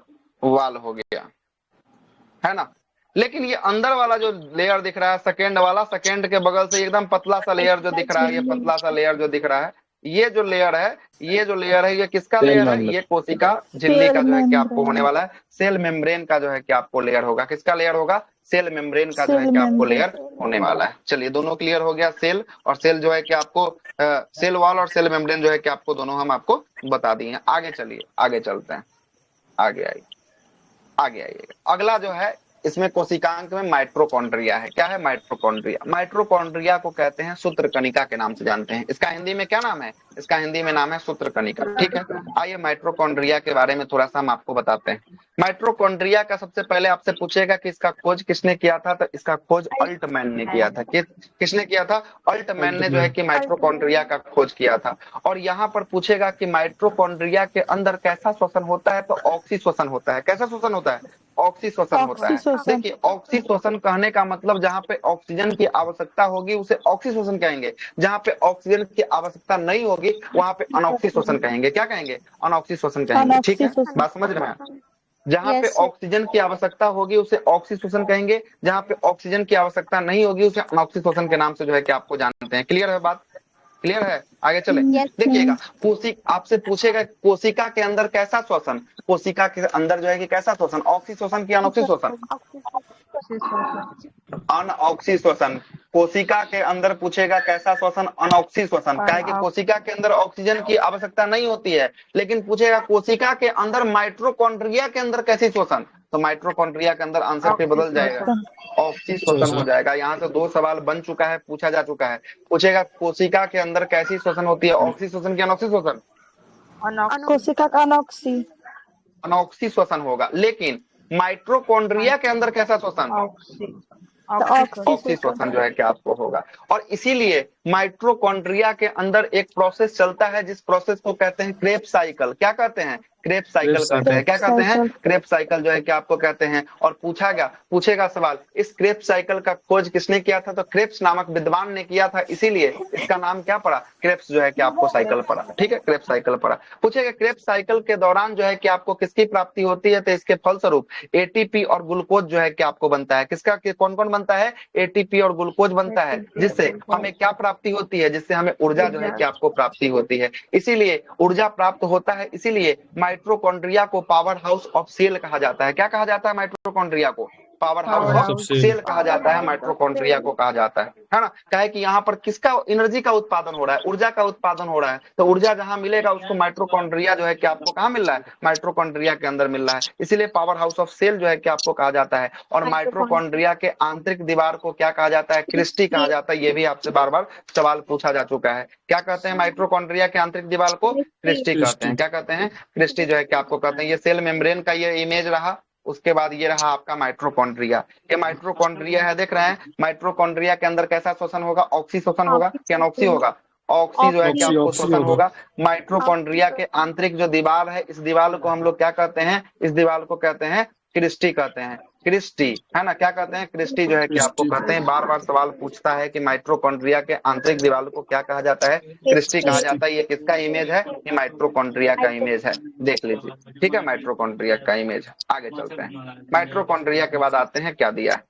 वॉल हो गया है ना। लेकिन ये अंदर वाला जो लेयर दिख रहा है सेकेंड वाला, सेकेंड के बगल से एकदम पतला सा लेयर जो दिख रहा है, ये पतला सा लेयर जो दिख रहा है, ये जो लेयर है, ये जो लेयर है, ये किसका लेयर है? ये कोशिका झिल्ली का जो है कि आपको होने वाला है। सेल मेम्ब्रेन का जो है कि आपको लेयर होगा। किसका लेयर होगा? सेल मेम्ब्रेन का जो है कि आपको लेयर होने वाला है। चलिए दोनों क्लियर हो गया, सेल और सेल जो है कि आपको सेल वॉल और सेल मेम्ब्रेन जो है कि आपको दोनों हम आपको बता दिए हैं। आगे चलिए, आगे चलते हैं, आगे आइए, आगे आइएगा। अगला जो है इसमें कोशिकांग में माइटोकॉन्ड्रिया है। क्या है? माइटोकॉन्ड्रिया। माइटोकॉन्ड्रिया को कहते हैं सूत्रकणिका के नाम से जानते हैं। इसका हिंदी में क्या नाम है? इसका हिंदी में नाम है सूत्रकणिका। ठीक है, आइए माइटोकॉन्ड्रिया के बारे में थोड़ा सा हम आपको बताते हैं। माइटोकॉन्ड्रिया का सबसे पहले आपसे पूछेगा कि इसका खोज किसने किया था, तो इसका खोज अल्टमैन ने किया था। किसने किया था? अल्टमैन ने जो है कि माइटोकॉन्ड्रिया का खोज किया था। और यहाँ पर पूछेगा कि माइटोकॉन्ड्रिया के अंदर कैसा श्वसन होता है, तो ऑक्सी श्वसन होता है। कैसा श्वसन होता है? ऑक्सी श्वसन होता है। देखिए, ऑक्सी श्वसन कहने का मतलब जहाँ पे ऑक्सीजन की आवश्यकता होगी उसे ऑक्सी श्वसन कहेंगे, जहाँ पे ऑक्सीजन की आवश्यकता नहीं होगी वहां पे अनऑक्सी श्वसन कहेंगे। क्या कहेंगे? अनऑक्सी श्वसन कहेंगे। ठीक है, बात समझ रहे हैं? जहाँ पे ऑक्सीजन की आवश्यकता होगी उसे ऑक्सी श्वसन कहेंगे, जहाँ पे ऑक्सीजन की आवश्यकता नहीं होगी उसे अनऑक्सी श्वसन के नाम से जो है कि आपको जानते हैं। क्लियर है बात? क्लियर है? आगे चले। देखिएगा, आपसे पूछेगा कोशिका के अंदर कैसा श्वसन, कोशिका के अंदर जो है कि कैसा श्वसन, ऑक्सी श्वसन की अनऑक्सी श्वसन? अनऑक्सी श्वसन। कोशिका के अंदर पूछेगा कैसा श्वसन, अनऑक्सी श्वसन। क्या है कि कोशिका के अंदर ऑक्सीजन की आवश्यकता नहीं होती है, लेकिन पूछेगा कोशिका के अंदर माइटोकॉन्ड्रिया के अंदर कैसी श्वसन, तो माइटोकॉन्ड्रिया के अंदर आंसर पे बदल जाएगा, ऑक्सी श्वसन हो जाएगा। यहाँ से 2 सवाल बन चुका है, पूछा जा चुका है। पूछेगा कोशिका के अंदर कैसी श्वसन होती है, ऑक्सी श्वसन की अनऑक्सी श्वसन? कोशिका का अनॉक्सी अनऑक्सी श्वसन होगा। लेकिन माइटोकॉन्ड्रिया के अंदर कैसा श्वसन? ऑक्सी श्वसन जो है कि आपको होगा। और इसीलिए माइटोकॉन्ड्रिया के अंदर एक प्रोसेस चलता है जिस प्रोसेस को कहते हैं क्रेब्स साइकिल। क्या कहते हैं? क्रेब्स साइकिल कहते हैं। क्या कहते हैं? क्रेब्स साइकिल जो है कि आपको कहते हैं। और पूछेगा सवाल, इस क्रेब्स साइकिल का खोज किसने किया था, तो क्रेब्स नामक विद्वान ने किया था, इसीलिए इसका नाम क्या पड़ा? क्रेब्स जो है कि आपको साइकिल पड़ा। ठीक है, क्रेब्स साइकिल पड़ा। पूछेगा क्रेब्स साइकिल के दौरान जो है कि आपको किसकी प्राप्ति होती है, तो इसके फलस्वरूप एटीपी और ग्लूकोज जो है कि आपको बनता है। किसका? कौन कौन बनता है? एटीपी और ग्लूकोज बनता है, जिससे हमें क्या प्राप्ति होती है? जिससे हमें ऊर्जा जो है कि आपको प्राप्ति होती है। इसीलिए ऊर्जा प्राप्त होता है, इसीलिए माइटोकॉन्ड्रिया को पावर हाउस ऑफ सेल कहा जाता है। क्या कहा जाता है माइटोकॉन्ड्रिया को? पावर हाउस ऑफ सेल कहा जाता है, माइटोकॉन्ड्रिया को कहा जाता है ना। क्या है कि यहाँ पर किसका एनर्जी का उत्पादन हो रहा है? ऊर्जा का उत्पादन हो रहा है। तो ऊर्जा जहां मिलेगा उसको माइटोकॉन्ड्रिया जो है कि आपको कहाँ मिल रहा है? माइटोकॉन्ड्रिया के अंदर मिल रहा है। इसीलिए पावर हाउस ऑफ सेल जो है कि आपको कहा जाता है। और माइटोकॉन्ड्रिया के आंतरिक दीवार को क्या कहा जाता है? क्रिस्टी कहा जाता है। ये भी आपसे बार बार सवाल पूछा जा चुका है। क्या कहते हैं माइटोकॉन्ड्रिया के आंतरिक दीवार को? क्रिस्टी कहते हैं। क्या कहते हैं? क्रिस्टी जो है कि आपको कहते हैं। ये सेल मेम्ब्रेन का ये इमेज रहा। उसके बाद ये रहा आपका माइटोकॉन्ड्रिया। ये माइटोकॉन्ड्रिया है, देख रहे हैं? माइटोकॉन्ड्रिया के अंदर कैसा श्वसन होगा? ऑक्सी श्वसन होगा कि अनऑक्सी होगा? ऑक्सी जो है कि आपको श्वसन होगा। माइटोकॉन्ड्रिया के आंतरिक जो दीवार है, इस दीवार को हम लोग क्या कहते हैं? इस दीवार को कहते हैं क्रिस्टी कहते हैं। क्रिस्टी है ना, क्या कहते हैं? क्रिस्टी जो है कि आपको कहते हैं। बार बार सवाल पूछता है कि माइटोकॉन्ड्रिया के आंतरिक दीवार को क्या कहा जाता है? क्रिस्टी कहा जाता है। ये किसका इमेज है? ये माइटोकॉन्ड्रिया का इमेज है, देख लीजिए। ठीक है, माइटोकॉन्ड्रिया का इमेज है। आगे चलते हैं। माइटोकॉन्ड्रिया के बाद आते हैं, क्या दिया है?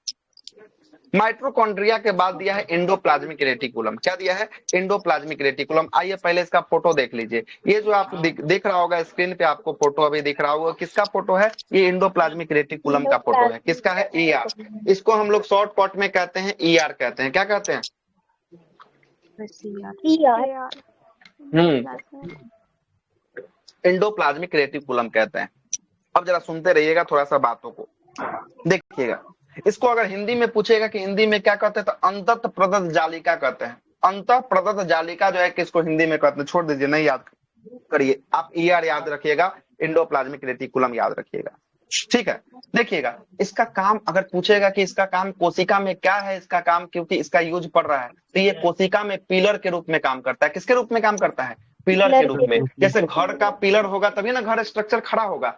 माइटोकॉन्ड्रिया के बाद दिया है एंडोप्लाज्मिक रेटिकुलम। क्या दिया है? Endoplasmic reticulum. आइए पहले इसका फोटो देख लीजिए। ये जो आप दिख रहा होगा स्क्रीन पे, आपको फोटो अभी दिख रहा होगा, किसका फोटो है? ये एंडोप्लाज्मिक रेटिकुलम का फोटो है। किसका है? ईआर। इसको हम लोग शॉर्ट कट में कहते हैं ईआर कहते हैं। क्या कहते हैं? एंडोप्लाज्मिक रेटिकुलम कहते हैं। अब जरा सुनते रहिएगा थोड़ा सा बातों को, देखिएगा। इसको अगर हिंदी में पूछेगा कि हिंदी में क्या कहते हैं, तो अंतः प्रदत्त जालिका कहते हैं। अंतः प्रदत्त जालिका जो है कि इसको हिंदी में कहते हैं। छोड़ दीजिए, नहीं याद करिए, आप ईआर याद रखिएगा, एंडोप्लाज्मिक रेटिकुलम याद रखिएगा। ठीक है, देखिएगा इसका काम अगर पूछेगा कि इसका काम कोशिका में क्या है, इसका काम, क्योंकि इसका यूज पड़ रहा है, तो ये कोशिका में पिलर के रूप में काम करता है। किसके रूप में काम करता है? पिलर के रूप में। जैसे घर का पिलर होगा तभी ना घर स्ट्रक्चर खड़ा होगा,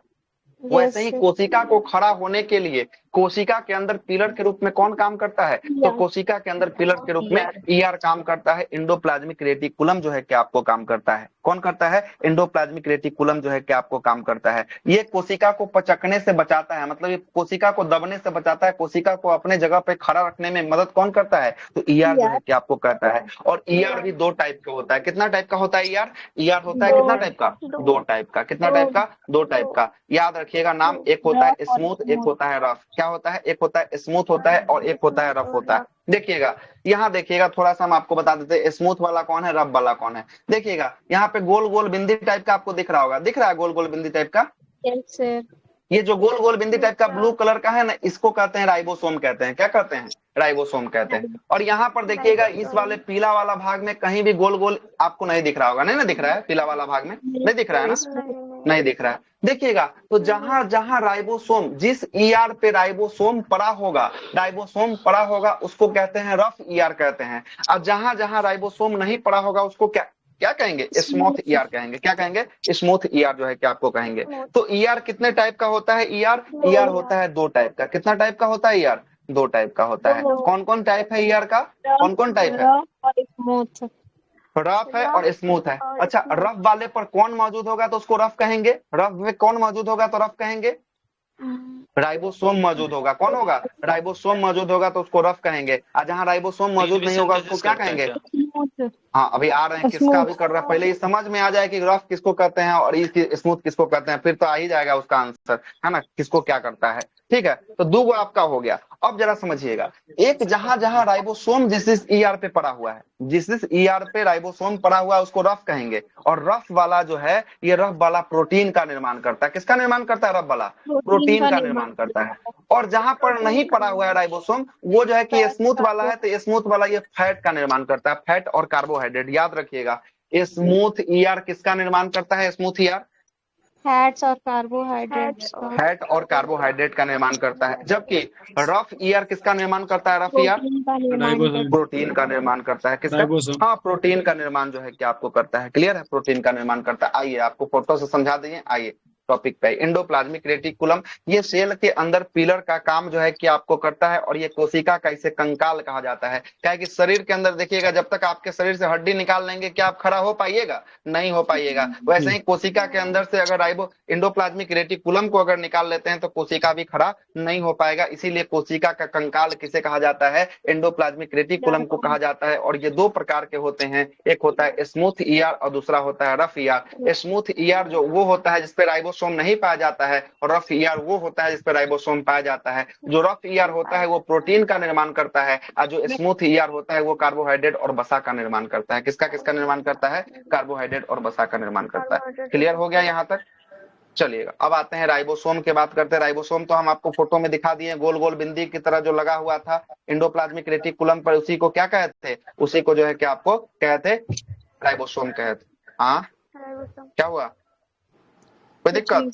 वैसे ही कोशिका को खड़ा होने के लिए कोशिका के अंदर पिलर के रूप में कौन काम करता है? तो कोशिका के अंदर पिलर के रूप में ईआर काम करता है। एंडोप्लाज्मिक रेटिकुलम जो है कि आपको काम करता है। कौन करता है? एंडोप्लाज्मिक रेटिकुलम जो है कि आपको काम करता है। ये कोशिका को पचकने से बचाता है, मतलब ये कोशिका को दबने से बचाता है। कोशिका को अपने जगह पे खड़ा रखने में मदद कौन करता है? तो ईआर जो है कि आपको करता है। और ईआर भी 2 टाइप का होता है। कितना टाइप का होता है ईआर? ईआर होता है कितना टाइप का? 2 टाइप का। कितना टाइप का? 2 टाइप का। याद रखिएगा नाम, एक होता है स्मूथ, एक होता है रफ। क्या होता है? एक होता है स्मूथ होता है और एक होता है रफ होता है। देखिएगा, यहाँ देखिएगा थोड़ा सा हम आपको बता देते हैं स्मूथ वाला कौन है, रफ वाला कौन है। देखिएगा यहाँ पे गोल गोल बिंदी टाइप का आपको दिख रहा होगा, दिख रहा है गोल गोल बिंदी टाइप का? ये जो गोल गोल बिंदी टाइप का ब्लू कलर का है ना, इसको कहते हैं राइबोसोम कहते हैं। क्या कहते हैं? राइबोसोम कहते हैं। और यहाँ पर देखिएगा इस वाले पीला वाला भाग में कहीं भी गोल गोल आपको नहीं दिख रहा होगा, नहीं ना दिख रहा है? पीला वाला भाग में नहीं दिख रहा है ना, नहीं दिख रहा है। देखिएगा तो जहां जहां राइबोसोम, जिस ईआर पे राइबोसोम पड़ा होगा उसको कहते हैं रफ ईआर कहते हैं। और जहां जहां राइबोसोम नहीं पड़ा होगा उसको क्या क्या कहेंगे? स्मूथ ईआर कहेंगे। क्या कहेंगे? स्मूथ ईआर जो है क्या आपको कहेंगे। तो ईआर कितने टाइप का होता है? ईआर होता है 2 टाइप का। कितना टाइप का होता है ईआर? 2 टाइप का होता है। कौन कौन टाइप है ईआर का? कौन कौन टाइप है? और स्मूथ। रफ है और स्मूथ है। अच्छा, रफ वाले पर कौन मौजूद होगा तो उसको रफ कहेंगे। रफ में कौन मौजूद होगा तो रफ कहेंगे। राइबोसोम मौजूद होगा। कौन होगा? राइबोसोम मौजूद होगा तो उसको रफ कहेंगे। और जहां राइबोसोम मौजूद नहीं होगा उसको क्या कहेंगे? हाँ, अभी आ रहे हैं, किसका अभी कर रहा है। पहले ये समझ में आ जाए कि रफ किसको कहते हैं और स्मूथ किसको कहते हैं, फिर तो आ ही जाएगा उसका आंसर, है ना, किसको क्या करता है। ठीक है, तो 2 आपका हो गया। अब जरा समझिएगा, एक जहां जहां राइबोसोम जिस ईआर पे पड़ा हुआ है, जिस ईआर पे राइबोसोम पड़ा हुआ है उसको रफ कहेंगे। और रफ वाला जो है, ये रफ वाला प्रोटीन का निर्माण करता है। किसका निर्माण करता है? रफ वाला प्रोटीन का निर्माण करता है। और जहां पर नहीं पड़ा हुआ है राइबोसोम, वो जो है कि स्मूथ वाला है, तो स्मूथ वाला ये फैट का निर्माण करता है। फैट और कार्बोहाइड्रेट, याद रखिएगा। स्मूथ ईआर किसका निर्माण करता है? स्मूथ ईआर फैट्स और कार्बोहाइड्रेट्स का। फैट और कार्बोहाइड्रेट का निर्माण करता है। जबकि रफ ईआर किसका निर्माण करता है? रफ ईआर प्रोटीन का निर्माण करता प्रोटीन का निर्माण करता है। किसका? हाँ, प्रोटीन का निर्माण जो है क्या आपको करता है। क्लियर है? प्रोटीन का निर्माण करता है। आइए आपको फोटो से समझा दिए। आइए टॉपिक पे, एंडोप्लाज्मिक रेटिकुलम। ये सेल के अंदर पिलर का काम जो है कि आपको करता है। और ये कोशिका का, इसे कंकाल कहा जाता है। क्या है कि शरीर के अंदर देखिएगा, जब तक आपके शरीर से हड्डी निकाल लेंगे क्या आप खड़ा हो पाइएगा? नहीं हो पाइएगा। वैसे ही कोशिका के अंदर से अगर एंडोप्लाज्मिक रेटिकुलम को अगर निकाल लेते हैं तो कोशिका भी खड़ा नहीं हो पाएगा। इसीलिए कोशिका का कंकाल किसे कहा जाता है? एंडोप्लाज्मिक रेटिकुलम को कहा जाता है। और ये 2 प्रकार के होते हैं, एक होता है स्मूथ ईआर और दूसरा होता है रफ ईआर। स्मूथ ईआर जो वो होता है जिसपे राइबोसोम नहीं पाया जाता है, और रफ ईआर वो होता है जिसपे राइबोसोम पाया जाता है। जो रफ ईआर होता है वो प्रोटीन का निर्माण करता है, और जो स्मूथ ईआर होता है वो कार्बोहाइड्रेट और वसा का निर्माण करता है। किसका किसका निर्माण करता है? कार्बोहाइड्रेट और वसा का निर्माण करता है। क्लियर हो गया यहाँ तक? चलिएगा, अब आते हैं राइबोसोम की बात करते हैं। राइबोसोम तो हम आपको फोटो में दिखा दिए, गोल गोल बिंदी की तरह जो लगा हुआ था एंडोप्लाज्मिक रेटिकुलम पर, उसी को क्या कहते? उसी को जो है कि आपको कहते राइबोसोम कहते। हाँ, क्या हुआ? कोई दिक्कत?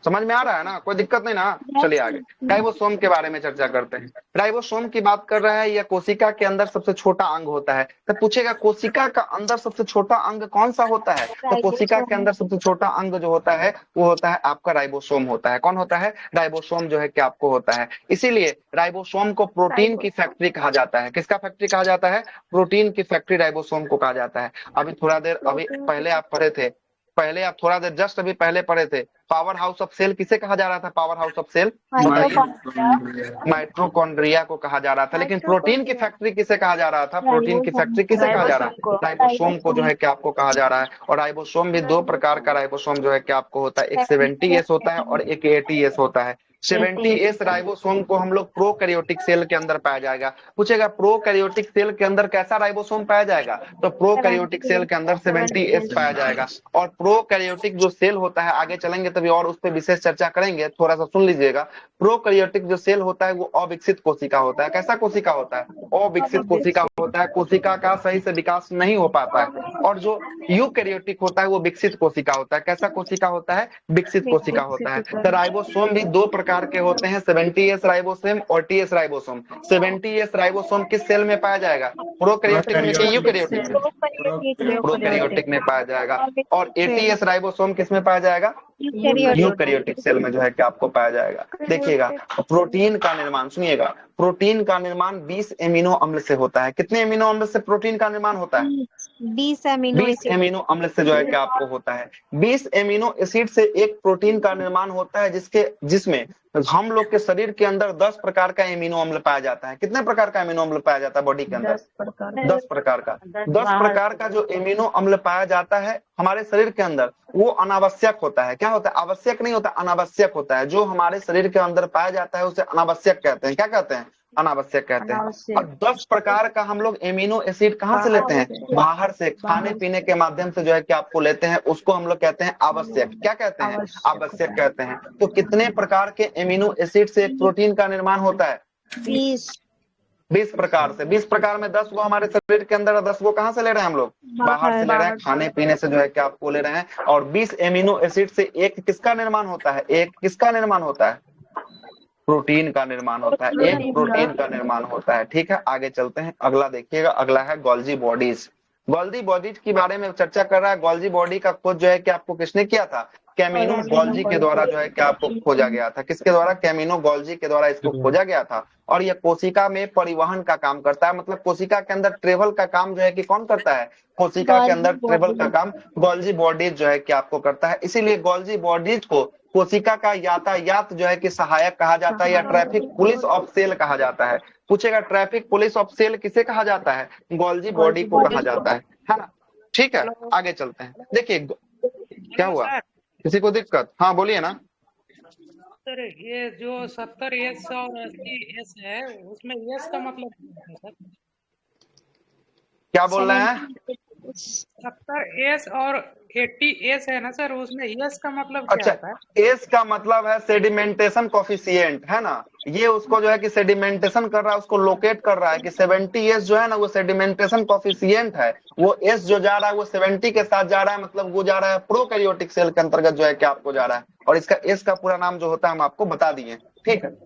समझ में आ रहा है ना? कोई दिक्कत नहीं ना? चलिए आगे राइबोसोम के बारे में चर्चा करते हैं। राइबोसोम की बात कर रहा है, यह कोशिका के अंदर सबसे छोटा अंग होता है। तो पूछेगा कोशिका का अंदर सबसे छोटा अंग कौन सा होता है? तो कोशिका के अंदर सबसे छोटा अंग जो होता है वो होता है आपका राइबोसोम होता है। कौन होता है? राइबोसोम जो है कि आपको होता है। इसीलिए राइबोसोम को प्रोटीन की फैक्ट्री कहा जाता है। किसका फैक्ट्री कहा जाता है? प्रोटीन की फैक्ट्री राइबोसोम को कहा जाता है। अभी थोड़ा देर अभी पहले आप पढ़े थे, पहले आप थोड़ा देर जस्ट अभी पहले पढ़े थे, पावर हाउस ऑफ सेल किसे कहा जा रहा था? Power house of cell mitochondria को कहा जा रहा था। लेकिन प्रोटीन की फैक्ट्री किसे कहा जा रहा था? प्रोटीन की फैक्ट्री किसे कहा जा रहा है? राइबोसोम को जो है कि आपको कहा जा रहा है। और राइबोसोम भी 2 प्रकार का राइबोसोम जो है कि आपको होता है, एक 70S होता है और एक 80S होता है। 70S राइबोसोम को हम लोग प्रोकैरियोटिक सेल के अंदर पाया जाएगा। पूछेगा प्रोकैरियोटिक सेल के अंदर कैसा राइबोसोम पाया जाएगा? तो प्रोकैरियोटिक सेल के अंदर 70S पाया जाएगा। और प्रोकैरियोटिक जो सेल होता है, आगे चलेंगे तभी और उस पर विशेष चर्चा करेंगे, थोड़ा सा सुन लीजिएगा। प्रोकैरियोटिक जो सेल होता है वो अविकसित कोशिका होता है। कैसा कोशिका होता है? अविकसित कोशिका होता है। कोशिका का सही से विकास नहीं हो पाता है। और जो यूकैरियोटिक होता है वो विकसित कोशिका होता है। कैसा कोशिका होता है? विकसित कोशिका होता है। तो राइबोसोम भी 2 प्रकार के होते हैं, 70S राइबोसोम और TS राइबोसोम। 70S राइबोसोम किस सेल में पाया जाएगा? प्रोकैरियोटिक में कि यूकैरियोटिक में? प्रोकैरियोटिक में पाया जाएगा। और 80S राइबोसोम किस में पाया जाएगा? यूकैरियोटिक सेल में जो है कि आपको पाया जाएगा। देखिएगा प्रोटीन का निर्माण, सुनिएगा, प्रोटीन का निर्माण 20 एमिनो अम्ल से होता है। कितने एमिनो अम्ल से प्रोटीन का निर्माण होता है? 20 एमिनो अम्ल से जो है कि आपको होता है। 20 एमिनो एसिड से एक प्रोटीन का निर्माण होता है, जिसमें हम लोग के शरीर के अंदर 10 प्रकार का एमिनो अम्ल पाया जाता है। कितने प्रकार का एमिनो अम्ल पाया जाता है बॉडी के अंदर? 10 प्रकार का। 10 प्रकार का जो एमिनो अम्ल पाया जाता है हमारे शरीर के अंदर, वो अनावश्यक होता है। क्या होता है? आवश्यक नहीं होता, अनावश्यक होता है। जो हमारे शरीर के अंदर पाया जाता है उसे अनावश्यक कहते हैं। क्या कहते हैं? अनावश्यक कहते हैं। अनावश्यक। और 10 प्रकार का हम लोग एमिनो एसिड कहाँ से लेते हैं? बाहर से, खाने पीने के माध्यम से जो है कि आपको लेते हैं, उसको हम लोग कहते हैं आवश्यक। क्या कहते हैं? आवश्यक कहते हैं। तो कितने प्रकार के एमिनो एसिड से एक प्रोटीन का निर्माण होता है? 20 प्रकार से। 20 प्रकार में 10 गो हमारे शरीर के अंदर, 10 गो कहाँ से ले रहे हैं हम लोग? बाहर से ले रहे हैं, खाने पीने से जो है कि आपको ले रहे हैं। और 20 एमिनो एसिड से एक किसका निर्माण होता है? एक किसका निर्माण होता है? प्रोटीन का निर्माण होता है। एक प्रोटीन का निर्माण होता है। ठीक है, आगे चलते हैं। अगला देखिएगा, अगला है गोल्जी बॉडीज। गोल्जी बॉडीज के बारे में चर्चा कर रहा है। गोल्जी बॉडी का खोज जो है कि आपको किसने किया था? कैमिनो गोल्जी के द्वारा जो है कि आपको खोजा गया था। किसके द्वारा? कैमिनो गोल्जी के द्वारा इसको खोजा गया था। और ये कोशिका में परिवहन का काम करता है, मतलब कोशिका के अंदर ट्रेवल का काम जो है कि कौन करता है? कोशिका के अंदर ट्रेवल का काम गोल्जी बॉडीज जो है कि आपको करता है। इसीलिए गोल्जी बॉडीज को कोशिका का यातायात जो है कि सहायक कहा जाता है, या ट्रैफिक पुलिस ऑफ सेल कहा जाता है। पूछेगा ट्रैफिक पुलिस ऑफ सेल किसे कहा जाता है? गोल्जी बॉडी को कहा जाता है ना? ठीक है, आगे चलते हैं। देखिए क्या हुआ, किसी को दिक्कत? हाँ बोलिए ना। सर ये जो 70S और 80S है, उसमें एस का मतलब क्या है सर? क्या बोल रहे हैं? 70S और 80S है ना सर, उसमें एस का मतलब क्या अच्छा, होता है? एस का मतलब है सेडिमेंटेशन कोफिशिएंट, है ना? ये उसको जो है कि सेडिमेंटेशन कर रहा है, उसको लोकेट कर रहा है कि 70S जो है ना वो सेडिमेंटेशन कोफिशिएंट है। वो एस जो जा रहा है वो 70 के साथ जा रहा है, मतलब वो जा रहा है प्रोकैरियोटिक सेल के अंतर्गत जो है कि आपको जा रहा है। और इसका एस का पूरा नाम जो होता है हम आपको बता दिए। ठीक है,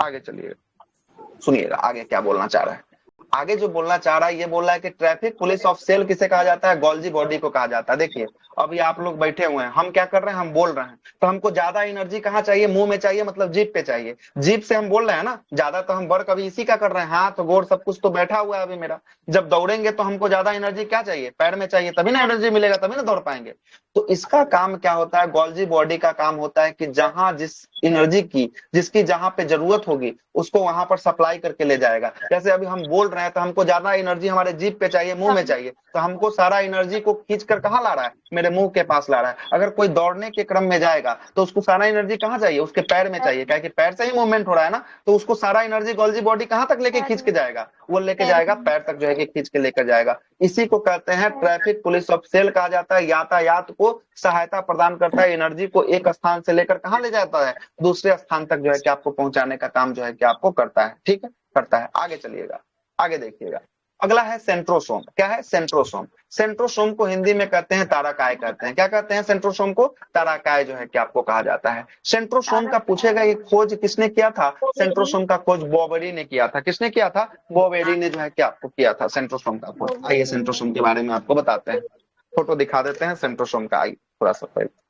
आगे चलिएगा, सुनिएगा आगे क्या बोलना चाह रहा है। आगे जो बोलना चाह रहा है, ये बोल रहा है कि ट्रैफिक पुलिस ऑफ सेल किसे कहा जाता है? गोल्जी बॉडी को कहा जाता है। देखिए अभी आप लोग बैठे हुए हैं, हम क्या कर रहे हैं? हम बोल रहे हैं। तो हमको ज्यादा एनर्जी कहाँ चाहिए? मुंह में चाहिए, मतलब जीभ पे चाहिए। जीभ से हम बोल रहे हैं ना, ज्यादा तो हम वर्क अभी इसी का कर रहे हैं। हाथ गोड़ सब कुछ तो बैठा हुआ है अभी मेरा। जब दौड़ेंगे तो हमको ज्यादा एनर्जी क्या चाहिए? पैर में चाहिए, तभी ना एनर्जी मिलेगा, तभी ना दौड़ पाएंगे। तो इसका काम क्या होता है? गोल्जी बॉडी का काम होता है कि जहां जिस एनर्जी की, जिसकी जहां पे जरूरत होगी, उसको वहां पर सप्लाई करके ले जाएगा। जैसे अभी हम बोल रहे हैं तो हमको ज्यादा एनर्जी हमारे जीभ पे चाहिए, मुंह में चाहिए, तो हमको सारा एनर्जी को खींच कर कहाँ ला रहा है? मेरे मुंह के पास ला रहा है। अगर कोई दौड़ने के क्रम में जाएगा तो उसको सारा एनर्जी कहाँ चाहिए? उसके पैर में चाहिए, क्या कि पैर से ही मूवमेंट हो रहा है ना। तो उसको सारा एनर्जी गोल्जी बॉडी कहाँ तक लेके खींच के जाएगा? वो लेके जाएगा पैर तक जो है कि खींच के लेकर जाएगा। इसी को कहते हैं ट्रैफिक पुलिस ऑफ सेल कहा जाता है। यातायात को सहायता प्रदान करता है, एनर्जी को एक स्थान से लेकर कहाँ ले जाता है? दूसरे स्थान तक जो है कि आपको पहुंचाने का काम जो है कि आपको करता है। ठीक है, करता है। आगे चलिएगा, आगे देखिएगा। अगला है सेंट्रोसोम। क्या है? सेंट्रोसोम। सेंट्रोसोम को हिंदी में कहते हैं ताराकाय कहते हैं। क्या कहते हैं? सेंट्रोसोम को ताराकाय जो है कि आपको कहा जाता है। सेंट्रोसोम का पूछेगा ये खोज किसने किया था? सेंट्रोसोम का खोज बॉवेरी ने किया था। किसने किया था? बॉवेरी ने जो है कि आपको किया था सेंट्रोसोम का खोज। आइए सेंट्रोसोम के बारे में आपको बताते हैं, फोटो दिखा देते हैं सेंट्रोसोम का। आइए थोड़ा सा पहले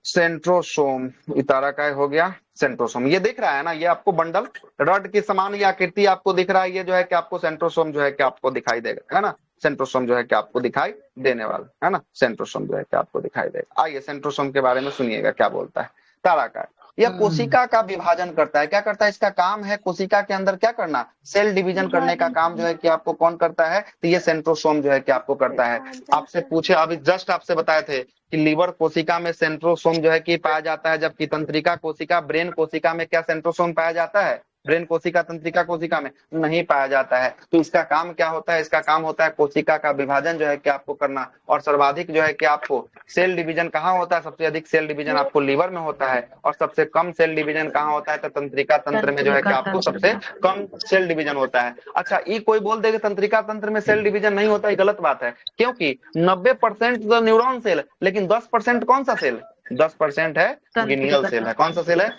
सेंट्रोसोम, ताराकाय हो गया। सेंट्रोसोम ये दिख रहा है ना, ये आपको बंडल रड की समान या आकृति आपको दिख रहा है। ये जो है कि आपको सेंट्रोसोम जो है कि आपको दिखाई देगा, है ना? सेंट्रोसोम जो है कि आपको दिखाई देने वाला है ना, सेंट्रोसोम जो है कि आपको दिखाई देगा। आइए सेंट्रोसोम के बारे में सुनिएगा क्या बोलता है। ताराकाय यह कोशिका का विभाजन करता है। क्या करता है? इसका काम है कोशिका के अंदर क्या करना? सेल डिवीजन करने का काम जो है कि आपको कौन करता है? तो ये सेंट्रोसोम जो है कि आपको करता है। आपसे पूछे, अभी जस्ट आपसे बताए थे कि लीवर कोशिका में सेंट्रोसोम जो है कि पाया जाता है, जबकि तंत्रिका कोशिका, ब्रेन कोशिका में क्या सेंट्रोसोम पाया जाता है? ब्रेन कोशिका, तंत्रिका कोशिका में नहीं पाया जाता है। तो इसका काम क्या होता है? इसका काम होता है कोशिका का विभाजन जो है कि आपको करना। और सर्वाधिक जो है कि आपको सेल डिवीजन कहाँ होता है? सबसे अधिक सेल डिवीजन आपको लीवर में होता है। और सबसे कम सेल डिवीजन कहाँ होता है? तो तंत्रिका तंत्र में जो है कि आपको सबसे कम सेल डिवीजन होता है। अच्छा, ये कोई बोल दे कि तंत्रिका तंत्र में सेल डिवीजन नहीं होता, ये गलत बात है। क्योंकि 90% तो न्यूरॉन सेल, लेकिन 10% कौन सा सेल? 10% है गिनियल सेल है। कौन सा सेल है?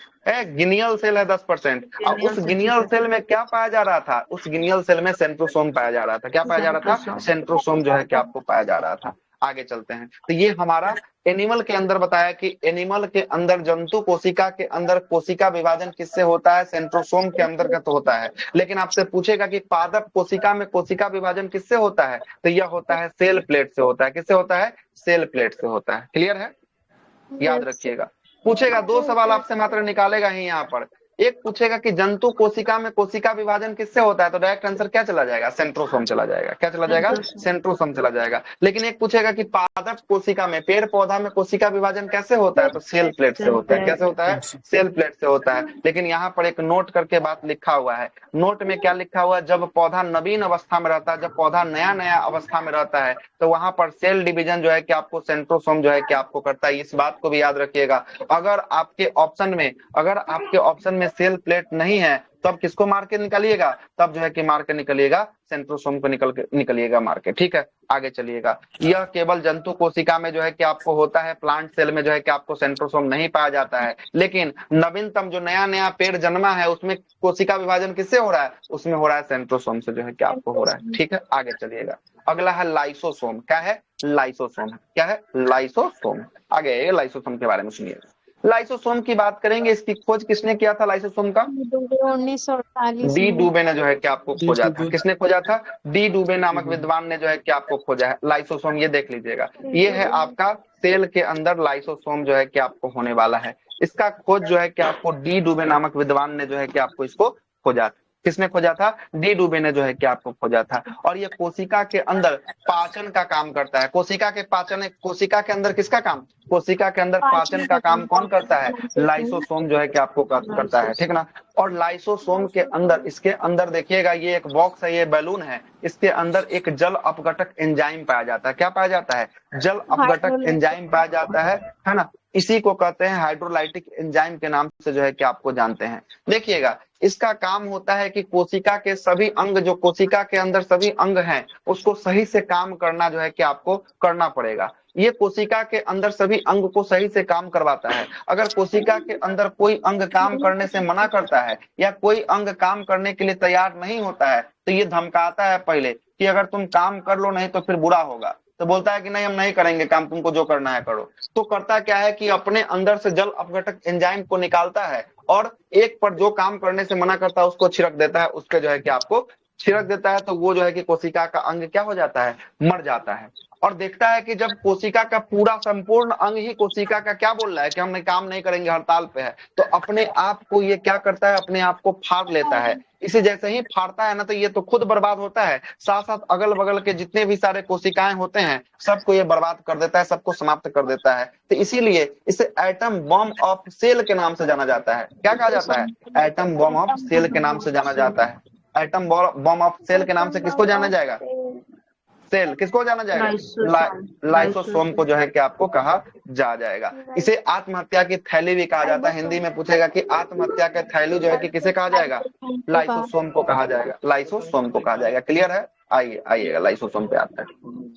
गिनियल सेल है 10%। और उस गिनियल सेल में क्या पाया जा रहा था? उस गिनियल सेल में सेंट्रोसोम पाया जा रहा था। क्या पाया जा रहा था? सेंट्रोसोम जो है कि आपको पाया जा रहा था। आगे चलते हैं। तो ये हमारा एनिमल के अंदर बताया कि एनिमल के अंदर, जंतु कोशिका के अंदर कोशिका विभाजन किससे होता है? सेंट्रोसोम के अंतर्गत होता है। लेकिन आपसे पूछेगा कि पादप कोशिका में कोशिका विभाजन किससे होता है? तो यह होता है सेल प्लेट से होता है। किससे होता है? सेल प्लेट से होता है। क्लियर है? याद रखिएगा। पूछेगा, 2 सवाल आपसे मात्र निकालेगा ही यहाँ पर एक पूछेगा कि जंतु कोशिका में कोशिका विभाजन किससे होता है, तो डायरेक्ट आंसर क्या चला जाएगा, सेंट्रोसोम चला जाएगा। क्या चला जाएगा, सेंट्रोसोम चला जाएगा। लेकिन एक पूछेगा कि पादप कोशिका में, पेड़ पौधा में कोशिका विभाजन कैसे होता है, तो सेल प्लेट से होता है। कैसे होता है, सेल प्लेट से होता है। लेकिन यहाँ पर एक नोट करके बात लिखा हुआ है। नोट में क्या लिखा हुआ है, जब पौधा नवीन अवस्था में रहता है, जब पौधा नया नया अवस्था में रहता है, तो वहां पर सेल डिवीजन जो है कि आपको सेंट्रोसोम जो है कि आपको करता है। इस बात को भी याद रखिएगा। अगर आपके ऑप्शन में सेल प्लेट नहीं है, तो अब किसको मार के निकलिएगा, तब जो है कि मार के निकलिएगा सेंट्रोसोम को निकलिएगा मार के। ठीक है, आगे चलिएगा। यह केवल जंतु कोशिका में जो है कि आपको होता है, प्लांट सेल में जो है कि आपको सेंट्रोसोम नहीं पाया जाता है। लेकिन नवीनतम जो नया नया पेड़ जन्मा है, उसमें कोशिका विभाजन किससे हो रहा है, उसमें हो रहा है सेंट्रोसोम से जो है कि आपको हो रहा है। ठीक है, आगे चलिएगा। अगला है लाइसोसोम। क्या है, लाइसोसोम। क्या है, लाइसोसोम। आगे लाइसोसोम के बारे में सुनिए। लाइसोसोम की बात करेंगे, इसकी खोज किसने किया था लाइसोसोम का, 1948 डी में। डूबे ने जो है कि आपको खोजा था। किसने खोजा था, डी डूबे नामक विद्वान ने जो है कि आपको खोजा है लाइसोसोम। ये देख लीजिएगा, ये है आपका सेल के अंदर लाइसोसोम जो है कि आपको होने वाला है। इसका खोज जो है कि आपको डी डूबे नामक विद्वान ने जो है कि आपको इसको खोजा। किसने खोजा था, डी डूबे ने जो है कि आपको खोजा था। और ये कोशिका के अंदर पाचन का काम करता है। कोशिका के अंदर किसका काम, कोशिका के अंदर पाचन का काम कौन करता है, लाइसोसोम जो है कि आपको करता है। ठीक ना। और लाइसोसोम के अंदर, इसके अंदर देखिएगा, ये एक बॉक्स है, ये बैलून है, इसके अंदर एक जल अपघटक एंजाइम पाया जाता है। क्या पाया जाता है, जल अपघटक एंजाइम पाया जाता है ना। इसी को कहते हैं हाइड्रोलाइटिक एंजाइम के नाम से जो है कि आपको जानते हैं। देखिएगा, इसका काम होता है कि कोशिका के सभी अंग, जो कोशिका के अंदर सभी अंग हैं, उसको सही से काम करना जो है कि आपको करना पड़ेगा। ये कोशिका के अंदर सभी अंग को सही से काम करवाता है। अगर कोशिका के अंदर कोई अंग काम करने से मना करता है, या कोई अंग काम करने के लिए तैयार नहीं होता है, तो ये धमकाता है पहले कि अगर तुम काम कर लो, नहीं तो फिर बुरा होगा। तो बोलता है कि नहीं, हम नहीं करेंगे काम, तुमको जो करना है करो। तो करता क्या है कि अपने अंदर से जल अपघटक एंजाइम को निकालता है, और एक पर जो काम करने से मना करता है उसको छिड़क देता है, उसके जो है कि आपको छिड़क देता है। तो वो जो है कि कोशिका का अंग क्या हो जाता है, मर जाता है। और देखता है कि जब कोशिका का पूरा संपूर्ण अंग ही कोशिका का क्या बोल रहा है कि हम काम नहीं करेंगे, हड़ताल पे है, तो अपने आप को ये क्या करता है, अपने आप को फाड़ लेता है। इसे जैसे ही फाड़ता है ना, तो ये तो खुद बर्बाद होता है, साथ साथ अगल बगल के जितने भी सारे कोशिकाएं होते हैं सबको ये बर्बाद कर देता है, सबको समाप्त कर देता है। तो इसीलिए इसे एटम बॉम्ब ऑफ सेल के नाम से जाना जाता है। क्या कहा जाता है, एटम बॉम्ब ऑफ सेल के नाम से जाना जाता है। एटम बॉम्ब ऑफ सेल के नाम से किसको जाना जाएगा, सेल किसको जाना जाएगा, लाइसोसोम को जो है कि आपको कहा जाएगा। इसे आत्महत्या की थैली भी कहा जाता है। हिंदी में पूछेगा कि आत्महत्या का थैली जो है कि किसे कहा जाएगा, लाइसोसोम को कहा जाएगा, लाइसोसोम को कहा जाएगा। क्लियर है, आइएगा लाइसोसोम पे आता है।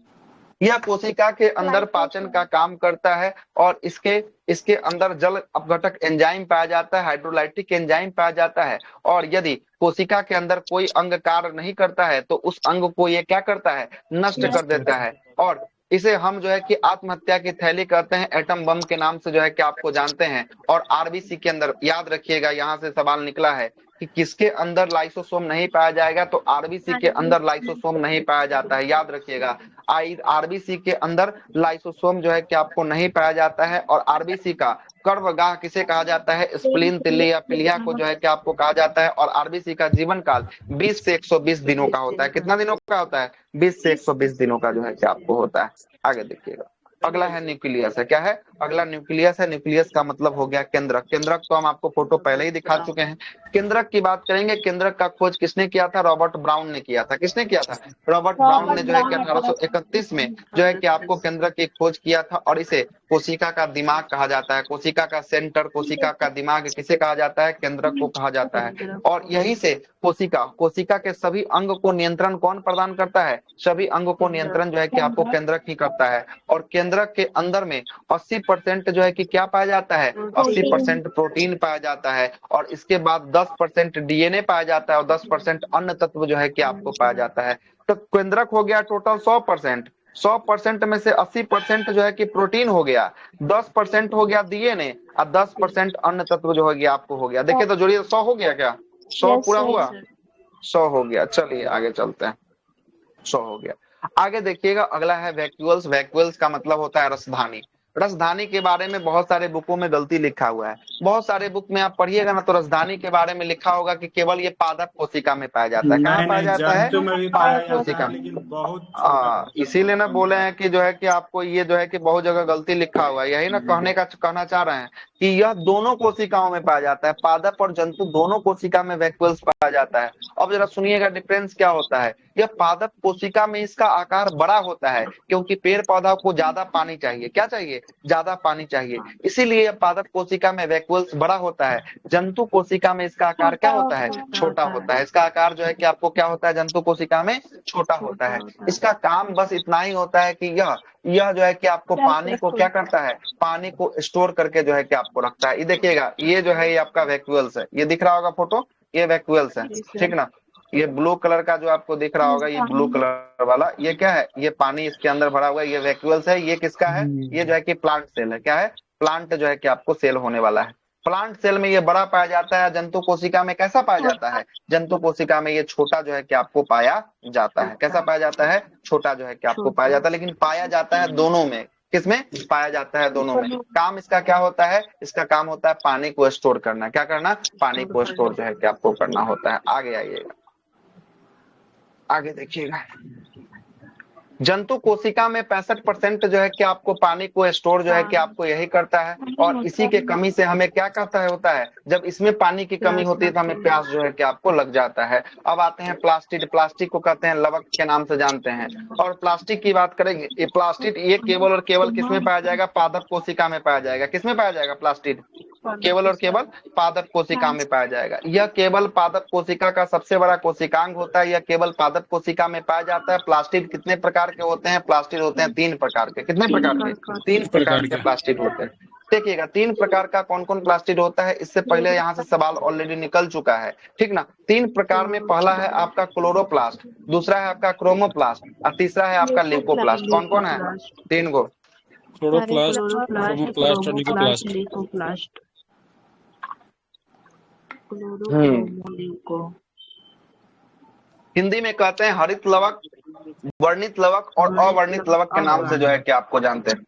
यह कोशिका के अंदर पाचन का काम करता है, और इसके अंदर जल अपघटक एंजाइम पाया जाता है, हाइड्रोलाइटिक एंजाइम पाया जाता है। और यदि कोशिका के अंदर कोई अंग कार्य नहीं करता है, तो उस अंग को ये क्या करता है, नष्ट कर देता है। और इसे हम जो है कि आत्महत्या की थैली कहते हैं, एटम बम के नाम से जो है कि आपको जानते हैं। और आरबीसी के अंदर याद रखिएगा, यहाँ से सवाल निकला है कि किसके अंदर लाइसोसोम नहीं पाया जाएगा, तो आरबीसी के अंदर लाइसोसोम नहीं पाया जाता है। याद रखिएगा, आरबीसी के अंदर लाइसोसोम जो है कि आपको नहीं पाया जाता है। और आरबीसी का कर्मगाह किसे कहा जाता है, स्प्लीन, तिल्ली या पिलिया को जो है कि आपको कहा जाता है। और आरबीसी का जीवन काल 20 से 120 दिनों का होता है। कितना दिनों का होता है, 20 से 120 दिनों का जो है कि आपको होता है। आगे देखिएगा, अगला है न्यूक्लियस है। क्या है, अगला न्यूक्लियस है। न्यूक्लियस का मतलब हो गया केंद्रक। केंद्रक तो हम आपको फोटो पहले ही दिखा चुके हैं। केंद्रक की बात करेंगे, केंद्रक का खोज किसने किया था, रॉबर्ट ब्राउन ने किया था। किसने किया था, रॉबर्ट ब्राउन ने जो है कि 1831 में जो है कि आपको केंद्रक की खोज किया था। और इसे कोशिका का दिमाग कहा जाता है, कोशिका का सेंटर, कोशिका का दिमाग किसे कहा जाता है, केंद्रक को कहा जाता है। और यही से कोशिका के सभी अंग को नियंत्रण कौन प्रदान करता है, सभी अंग को नियंत्रण जो है कि आपको केंद्रक ही करता है। और केंद्रक के अंदर में 80% जो है कि क्या पाया जाता है, 80% प्रोटीन पाया जाता है। और इसके बाद 10% डीएनए पाया जाता है, और 10% अन्य तत्व जो है कि आपको पाया जाता है। तो केंद्रक हो गया टोटल 100% में से 80% जो है कि प्रोटीन हो गया, 10% हो गया डीएनए, और 10% अन्य तत्व जो हो गया आपको हो गया। देखिए तो जोड़िए, 100 हो गया क्या, 100 पूरा हुआ, 100 हो गया। चलिए आगे चलते हैं, 100 हो गया। आगे देखिएगा, अगला है वैक्यूल्स। वैक्यूल्स का मतलब होता है रसधानी। रसधानी के बारे में बहुत सारे बुकों में गलती लिखा हुआ है। बहुत सारे बुक में आप पढ़िएगा ना तो रसधानी के बारे में लिखा होगा कि केवल ये पादप कोशिका में पाया जाता है। कहाँ नहीं पाया नहीं, जाता है? जंतु में भी पादप पाया जाता कोशिका है, में। लेकिन बहुत छोटा मात्रा में। इसीलिए ना बोले हैं कि जो है कि आपको ये जो है कि बहुत जगह गलती लिखा हुआ है। यही ना कहना चाह रहे हैं कि यह दोनों कोशिकाओं में पाया जाता है, पादप और जंतु दोनों कोशिका में वैक्यूल्स पाया जाता है। अब जरा सुनिएगा डिफरेंस क्या होता है। यह पादप कोशिका में इसका आकार बड़ा होता है क्योंकि पेड़ पौधा को ज्यादा पानी चाहिए। क्या चाहिए? ज्यादा पानी चाहिए, इसीलिए यह पादप कोशिका में वैक्यूल्स बड़ा होता है। जंतु कोशिका में इसका आकार क्या होता है? छोटा होता है। इसका आकार जो है कि आपको क्या होता है? जंतु कोशिका में छोटा होता है। इसका काम बस इतना ही होता है कि यह जो है कि आपको पानी को क्या करता है? पानी को स्टोर करके जो है कि आपको रखता है। ये देखिएगा, ये जो है ये आपका वैक्यूल्स है। ये दिख रहा होगा फोटो, ये वैक्यूल्स है, ठीक ना। ये ब्लू कलर का जो आपको दिख रहा होगा, ये ब्लू कलर वाला, ये क्या है? ये पानी इसके अंदर भरा हुआ है, ये वैक्यूल्स है। ये किसका है? ये जो है कि प्लांट सेल है। क्या है? प्लांट जो है कि आपको सेल होने वाला है। प्लांट सेल में ये बड़ा पाया जाता है, जंतु कोशिका में कैसा पाया जाता है? जंतु कोशिका में ये छोटा जो है कि आपको पाया जाता है। कैसा पाया जाता है? छोटा जो है कि आपको पाया जाता है, लेकिन पाया जाता है दोनों में। किसमें पाया जाता है? दोनों में। काम इसका क्या होता है? इसका काम होता है पानी को स्टोर करना। क्या करना? पानी को स्टोर जो है कि आपको करना होता है। आगे आइएगा, आगे देखिएगा। जंतु कोशिका में 65% जो है कि आपको पानी को स्टोर जो है कि आपको यही करता है, और इसी के कमी से हमें क्या कहता है होता है? जब इसमें पानी की कमी होती है तो हमें प्यास जो है कि आपको लग जाता है। अब आते हैं प्लास्टिड। प्लास्टिक को कहते हैं लवक के नाम से जानते हैं। और प्लास्टिक की बात करेंगे, ये प्लास्टिड ये केवल और केवल किसमें पाया जाएगा? पादप कोशिका में पाया जाएगा। किसमें पाया जाएगा? प्लास्टिड केवल और केवल पादप कोशिका में पाया जाएगा। यह केवल पादप कोशिका का सबसे बड़ा कोशिकांग होता है। यह केवल पादप कोशिका में पाया जाता है। प्लास्टिड कितने प्रकार के होते हैं? प्लास्टिड होते हैं 3 प्रकार के। कितने प्रकार के? 3 प्रकार के प्लास्टिड होते हैं। देखिएगा 3 प्रकार का कौन कौन प्लास्टिड होता है, इससे पहले यहाँ से सवाल ऑलरेडी निकल चुका है, ठीक ना। 3 प्रकार में पहला है आपका क्लोरोप्लास्ट, दूसरा है आपका क्रोमोप्लास्ट, और तीसरा है आपका ल्यूकोप्लास्ट। कौन कौन है? 3 गो। क्लोरोप्लास्ट, क्रोमोप्लास्ट और ल्यूकोप्लास्ट। हिंदी में कहते हैं हरित लवक, वर्णित लवक और अवर्णित लवक के नाम से जो है कि आपको जानते हैं।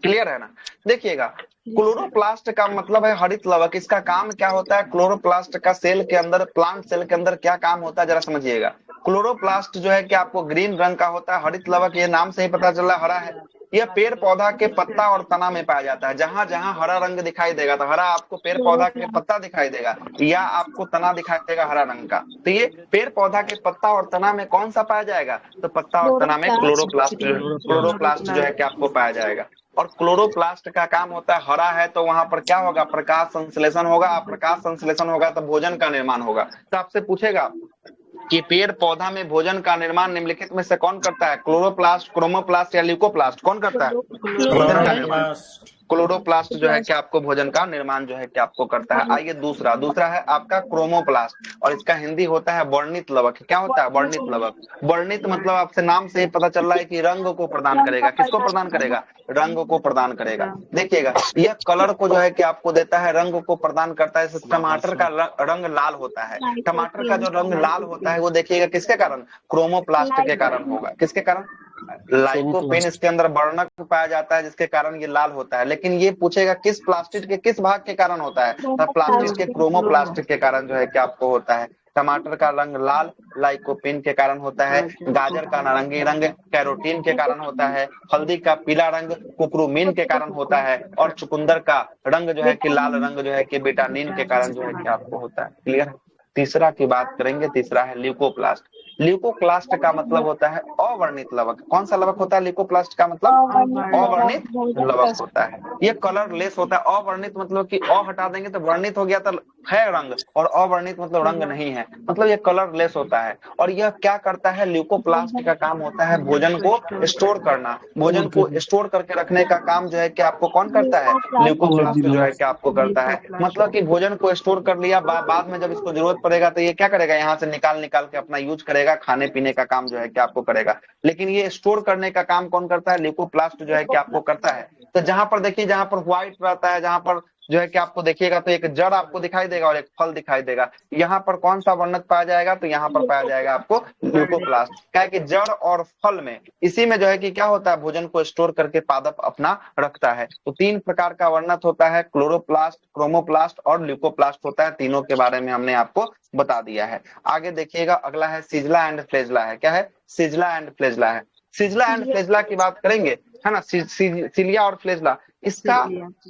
क्लियर है ना। देखिएगा क्लोरोप्लास्ट का मतलब है हरित लवक। इसका काम क्या होता है? क्लोरोप्लास्ट का सेल के अंदर, प्लांट सेल के अंदर क्या काम होता है जरा समझिएगा। क्लोरोप्लास्ट जो है कि आपको ग्रीन रंग का होता है। हरित लवक ये नाम से ही पता चल रहा है हरा है। यह पेड़ पौधा के पत्ता और तना में पाया जाता है। जहां जहां हरा रंग दिखाई देगा तो हरा आपको पेड़ पौधा के पत्ता दिखाई देगा या आपको तना दिखाई देगा हरा रंग का। तो ये पेड़ पौधा के पत्ता और तना में कौन सा पाया जाएगा? तो पत्ता और तना में क्लोरोप्लास्ट जो है कि आपको पाया जाएगा। और क्लोरोप्लास्ट का काम होता है, हरा है तो वहां पर क्या होगा? प्रकाश संश्लेषण होगा। प्रकाश संश्लेषण होगा तो भोजन का निर्माण होगा। तो आपसे पूछेगा कि पेड़ पौधा में भोजन का निर्माण निम्नलिखित में से कौन करता है? क्लोरोप्लास्ट, क्रोमोप्लास्ट या ल्यूकोप्लास्ट? कौन करता है भोजन का निर्माण? क्लोरोप्लास्ट जो है कि आपको भोजन का निर्माण जो है कि आपको करता है। आइए दूसरा है आपका क्रोमोप्लास्ट, और इसका हिंदी होता है वर्णित लवक। क्या होता है? वर्णित लवक। वर्णित मतलब आपसे नाम से ही पता चल रहा है कि रंग को प्रदान करेगा। किसको प्रदान करेगा? रंग को प्रदान करेगा। देखिएगा यह कलर को जो है कि आपको देता है, रंग को प्रदान करता है। टमाटर का रंग लाल होता है। टमाटर का जो रंग लाल होता है वो देखिएगा किसके कारण? क्रोमोप्लास्ट के कारण होगा। किसके कारण? लाइकोपेन इसके अंदर वर्णक पाया जाता है जिसके कारण ये लाल होता है। लेकिन ये पूछेगा किस प्लास्टिड के किस भाग के कारण होता है? तो प्लास्टिड के क्रोमोप्लास्ट के कारण जो है कि आपको होता है। टमाटर का रंग लाल लाइकोपेन के कारण होता है। गाजर का नारंगी रंग कैरोटीन के कारण होता है। हल्दी का पीला रंग कुकुरुमिन के कारण होता है। और चुकंदर का रंग जो है कि लाल रंग जो है कि विटामिन के कारण जो है कि आपको होता है। क्लियर? तीसरा की बात करेंगे, तीसरा है ल्यूकोप्लास्ट। ल्यूकोप्लास्ट का मतलब होता है अवर्णित लवक। कौन सा लवक होता है ल्यूकोप्लास्ट का मतलब? अवर्णित लवक होता है। ये कलर लेस होता है। अवर्णित मतलब कि अ हटा देंगे तो वर्णित हो गया तो है रंग, और अवर्णित मतलब रंग नहीं है, मतलब ये कलर लेस होता है। और यह क्या करता है? ल्यूकोप्लास्ट का काम होता है भोजन को स्टोर करना। भोजन को स्टोर करके रखने का काम जो है कि आपको कौन करता है? ल्यूकोप्लास्ट जो है कि आपको करता है। मतलब कि भोजन को स्टोर कर लिया, बाद में जब इसको जरूरत पड़ेगा तो ये क्या करेगा? यहाँ से निकाल के अपना यूज करेगा, खाने पीने का काम जो है कि आपको करेगा। लेकिन ये स्टोर करने का काम कौन करता है? ल्यूकोप्लास्ट जो है कि आपको करता है। तो जहां पर देखिए, जहां पर व्हाइट रहता है, जहां पर जो है कि आपको देखिएगा तो एक जड़ आपको दिखाई देगा और एक फल दिखाई देगा। यहाँ पर कौन सा वर्णक पाया जाएगा? तो यहाँ पर पाया जाएगा आपको ल्यूकोप्लास्ट। क्या है कि जड़ और फल में, इसी में जो है कि क्या होता है, भोजन को स्टोर करके पादप अपना रखता है। तो 3 प्रकार का वर्णक होता है, क्लोरोप्लास्ट, क्रोमोप्लास्ट और ल्यूकोप्लास्ट होता है। तीनों के बारे में हमने आपको बता दिया है। आगे देखिएगा, अगला है सिजला एंड फ्लेजला है। क्या है? सिजला एंड फ्लेजला है। सिजला एंड फ्लेजला की बात करेंगे, है ना। सिलिया और फ्लेजला, इसका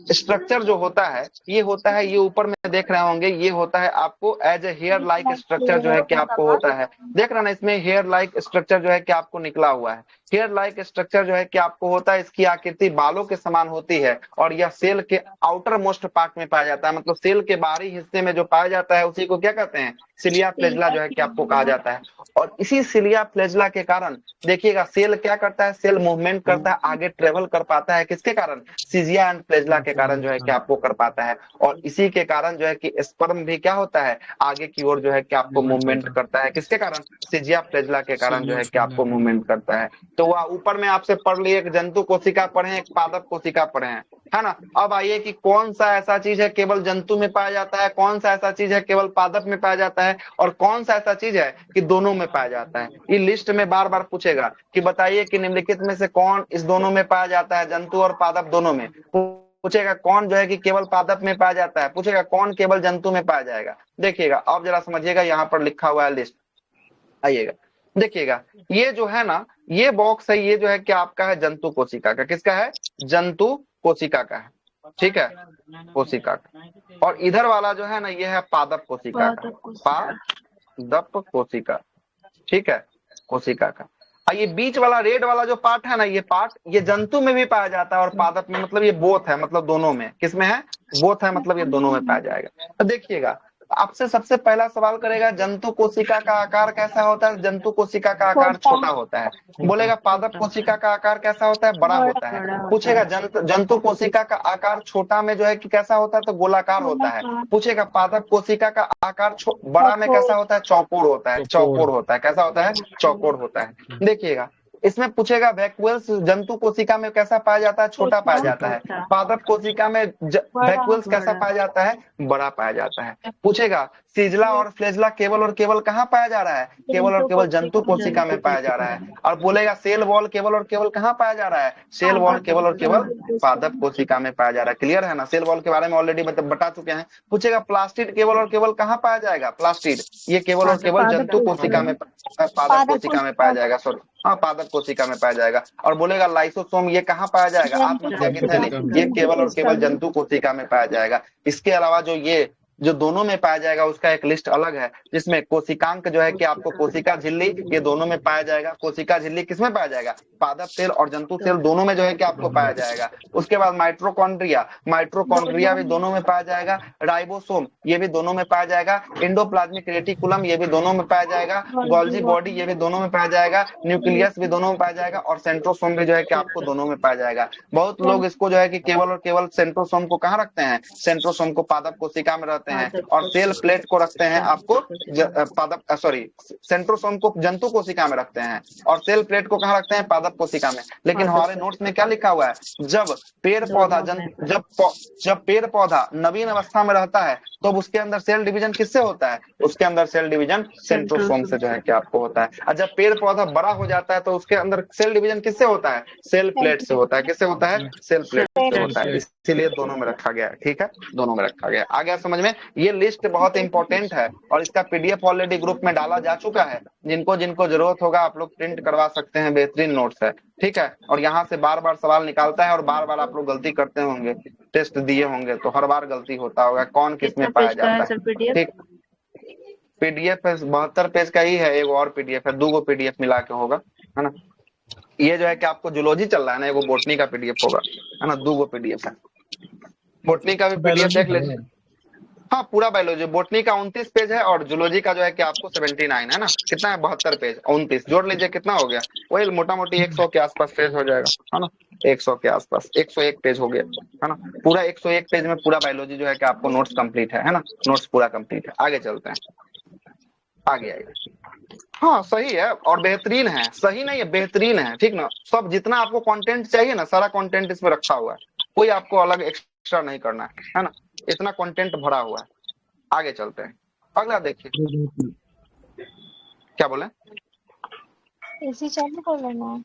स्ट्रक्चर जो होता है, ये होता है, ये ऊपर में देख रहे होंगे, ये होता है आपको as a hair like structure जो है कि आपको होता है। देख रहे ना, इसमें हेयर लाइक स्ट्रक्चर जो है कि आपको निकला हुआ है। हेयर लाइक स्ट्रक्चर जो है कि आपको होता है, इसकी आकृति बालों के समान होती है और यह सेल के आउटर मोस्ट पार्ट में पाया जाता है, मतलब सेल के बाहरी हिस्से में जो पाया जाता है उसी को क्या कहते हैं? सिलिया फ्लेजला जो है कि आपको कहा जाता है। और इसी सिलिया फ्लेजला के कारण देखिएगा सेल क्या करता है, सेल मूवमेंट करता है, आगे ट्रेवल कर पाता है। किसके कारण? सिजिया एंड फ्लेजला के कारण जो है कि आपको कर पाता है। और इसी के कारण जो है कि स्पर्म भी क्या होता है, आगे की ओर जो है कि आपको मूवमेंट करता है। किसके कारण? सिजिया फ्लेजला के कारण जो है कि आपको मूवमेंट करता है। तो वह ऊपर में आपसे पढ़ लिए, एक जंतु कोशिका पढ़े, एक पादप कोशिका पढ़े हैं, है ना। अब आइए कि कौन सा ऐसा चीज है केवल जंतु में पाया जाता है, कौन सा ऐसा चीज है केवल पादप में पाया जाता है, और कौन सा ऐसा चीज है कि दोनों में पाया जाता है। ये लिस्ट में बार बार पूछेगा कि बताइए कि निम्नलिखित में से कौन इस दोनों में पाया जाता है, जंतु और पादप दोनों में। पूछेगा कौन जो है कि केवल पादप में पाया जाता है, पूछेगा कौन केवल जंतु में पाया जाएगा। देखिएगा अब जरा समझिएगा, यहाँ पर लिखा हुआ है लिस्ट, आइएगा देखिएगा। ये जो है ना, ये बॉक्स है, ये जो है कि आपका है जंतु कोशिका का। किसका है? जंतु कोशिका का है, ठीक है, कोशिका का। और इधर वाला जो है ना, ये है पादप कोशिका का, पादप कोशिका, ठीक है, कोशिका का। और ये बीच वाला रेड वाला जो पार्ट है ना, ये पार्ट ये जंतु में भी पाया जाता है और पादप में, मतलब ये बोथ है, मतलब दोनों में। किसमें है? बोथ है, मतलब ये दोनों में पाया जाएगा। तो देखिएगा, आपसे सबसे पहला सवाल करेगा जंतु कोशिका का आकार कैसा होता है? जंतु कोशिका का आकार छोटा होता है। बोलेगा पादप कोशिका का आकार कैसा होता है? बड़ा होता है। पूछेगा जंतु कोशिका का आकार छोटा में जो है कि कैसा होता है? तो गोलाकार होता है। पूछेगा पादप कोशिका का आकार बड़ा में कैसा होता है? चौकोर होता है, चौकोर होता है। कैसा होता है? चौकोर होता है। देखिएगा, इसमें पूछेगा वैक्यूल्स जंतु कोशिका में कैसा पाया जाता है? छोटा पाया जाता है। पादप कोशिका में वैक्यूल्स कैसा पाया जाता है? बड़ा पाया जाता है। पूछेगा सिजला और फ्लेजला केवल और केवल कहाँ पाया जा रहा है? केवल और केवल जंतु कोशिका में पाया जा रहा है। और बोलेगा सेल वॉल केवल और केवल कहाँ पाया जा रहा है? सेल वॉल केवल और केवल पादप कोशिका में पाया जा रहा है। क्लियर है ना? सेल वॉल के बारे में ऑलरेडी बता चुके हैं। पूछेगा प्लास्टिड केवल और केवल कहाँ पाया जाएगा? प्लास्टिड ये केवल और केवल जंतु कोशिका में, पादप कोशिका में पाया जाएगा, सॉरी हाँ, पादप कोशिका में पाया जाएगा। और बोलेगा लाइसोसोम ये कहाँ पाया जाएगा? आत्महत्या की थैली ये केवल और केवल जंतु कोशिका में पाया जाएगा। इसके अलावा जो दोनों में पाया जाएगा उसका एक लिस्ट अलग है, जिसमें कोशिकांक जो है कि आपको कोशिका झिल्ली ये दोनों में पाया जाएगा। कोशिका झिल्ली किसमें पाया जाएगा? पादप सेल और जंतु सेल दोनों में जो है कि आपको पाया जाएगा। उसके बाद माइट्रोकॉन्ड्रिया, माइट्रोकॉन्ड्रिया भी दोनों में पाया जाएगा। राइबोसोम ये भी दोनों में पाया जाएगा। एंडोप्लाज्मिक रेटिकुलम ये भी दोनों में पाया जाएगा। गोल्जी बॉडी ये भी दोनों में पाया जाएगा। न्यूक्लियस भी दोनों में पाया जाएगा। और सेंट्रोसोम भी जो है कि आपको दोनों में पाया जाएगा। बहुत लोग इसको जो है कि केवल और केवल सेंट्रोसोम को कहाँ रखते हैं? सेंट्रोसोम को पादप कोशिका में हैं। और सेल प्लेट को रखते हैं आपको पादप सेंट्रोसोम को जंतु कोशिका में रखते हैं और सेल प्लेट को कहाँ रखते हैं? पादप कोशिका में। लेकिन हमारे नोट्स में क्या लिखा हुआ है? जब पेड़ पौधा नवीन अवस्था में रहता है तो उसके अंदर सेल डिवीजन किससे होता है? उसके अंदर सेल डिवीजन सेंट्रोसोम से जो है कि आपको होता है। और जब पेड़ पौधा बड़ा हो जाता है तो उसके अंदर सेल डिवीजन किससे होता है? सेल प्लेट से होता है। किससे होता है? सेल प्लेट से होता है। इसीलिए दोनों में रखा गया है। ठीक है, दोनों में रखा गया। आ गया समझ में? ये लिस्ट बहुत इंपॉर्टेंट है और इसका पीडीएफ ऑलरेडी ग्रुप में डाला जा चुका है। जिनको जिनको जरूरत होगा आप लोग प्रिंट करवा सकते हैं। बेहतरीन नोट्स है, ठीक है। और यहाँ से बार बार सवाल निकालता है और बार बार आप लोग गलती करते होंगे, टेस्ट दिए होंगे तो हर बार गलती होता होगा। कौन किस में पाया जाता है? ठीक, पीडीएफ 72 पेज का ही है। एक और पीडीएफ है, 2 पीडीएफ मिला के होगा, है ना। ये जो है कि आपको जूलॉजी चल रहा है ना, एगो बोटनी का पीडीएफ होगा, है ना। 2 पीडीएफ है। बोटनी का भी पीडीएफ देख लीजिए। हाँ, पूरा बायोलॉजी। बोटनी का 29 पेज है और जूलॉजी का जो है कि आपको 79 है ना। कितना है? 72 पेज, 29 जोड़ लीजिए कितना हो गया? वही मोटा मोटी 100 के आसपास पेज हो जाएगा, है ना। 100 के आसपास 101 पेज हो गया, है ना। पूरा 101 पेज में पूरा बायोलॉजी जो है कि आपको नोट्स कंप्लीट है ना। नोट्स पूरा कंप्लीट है। आगे चलते हैं, आगे आएगा। हाँ सही है और बेहतरीन है। सही नहीं है, बेहतरीन है, ठीक ना। सब जितना आपको कंटेंट चाहिए ना, सारा कंटेंट इसमें रखा हुआ है। कोई आपको अलग एक्स्ट्रा नहीं करना है ना, इतना कंटेंट भरा हुआ है। आगे चलते हैं, अगला देखिए क्या बोले। एसी चालू कर लेना।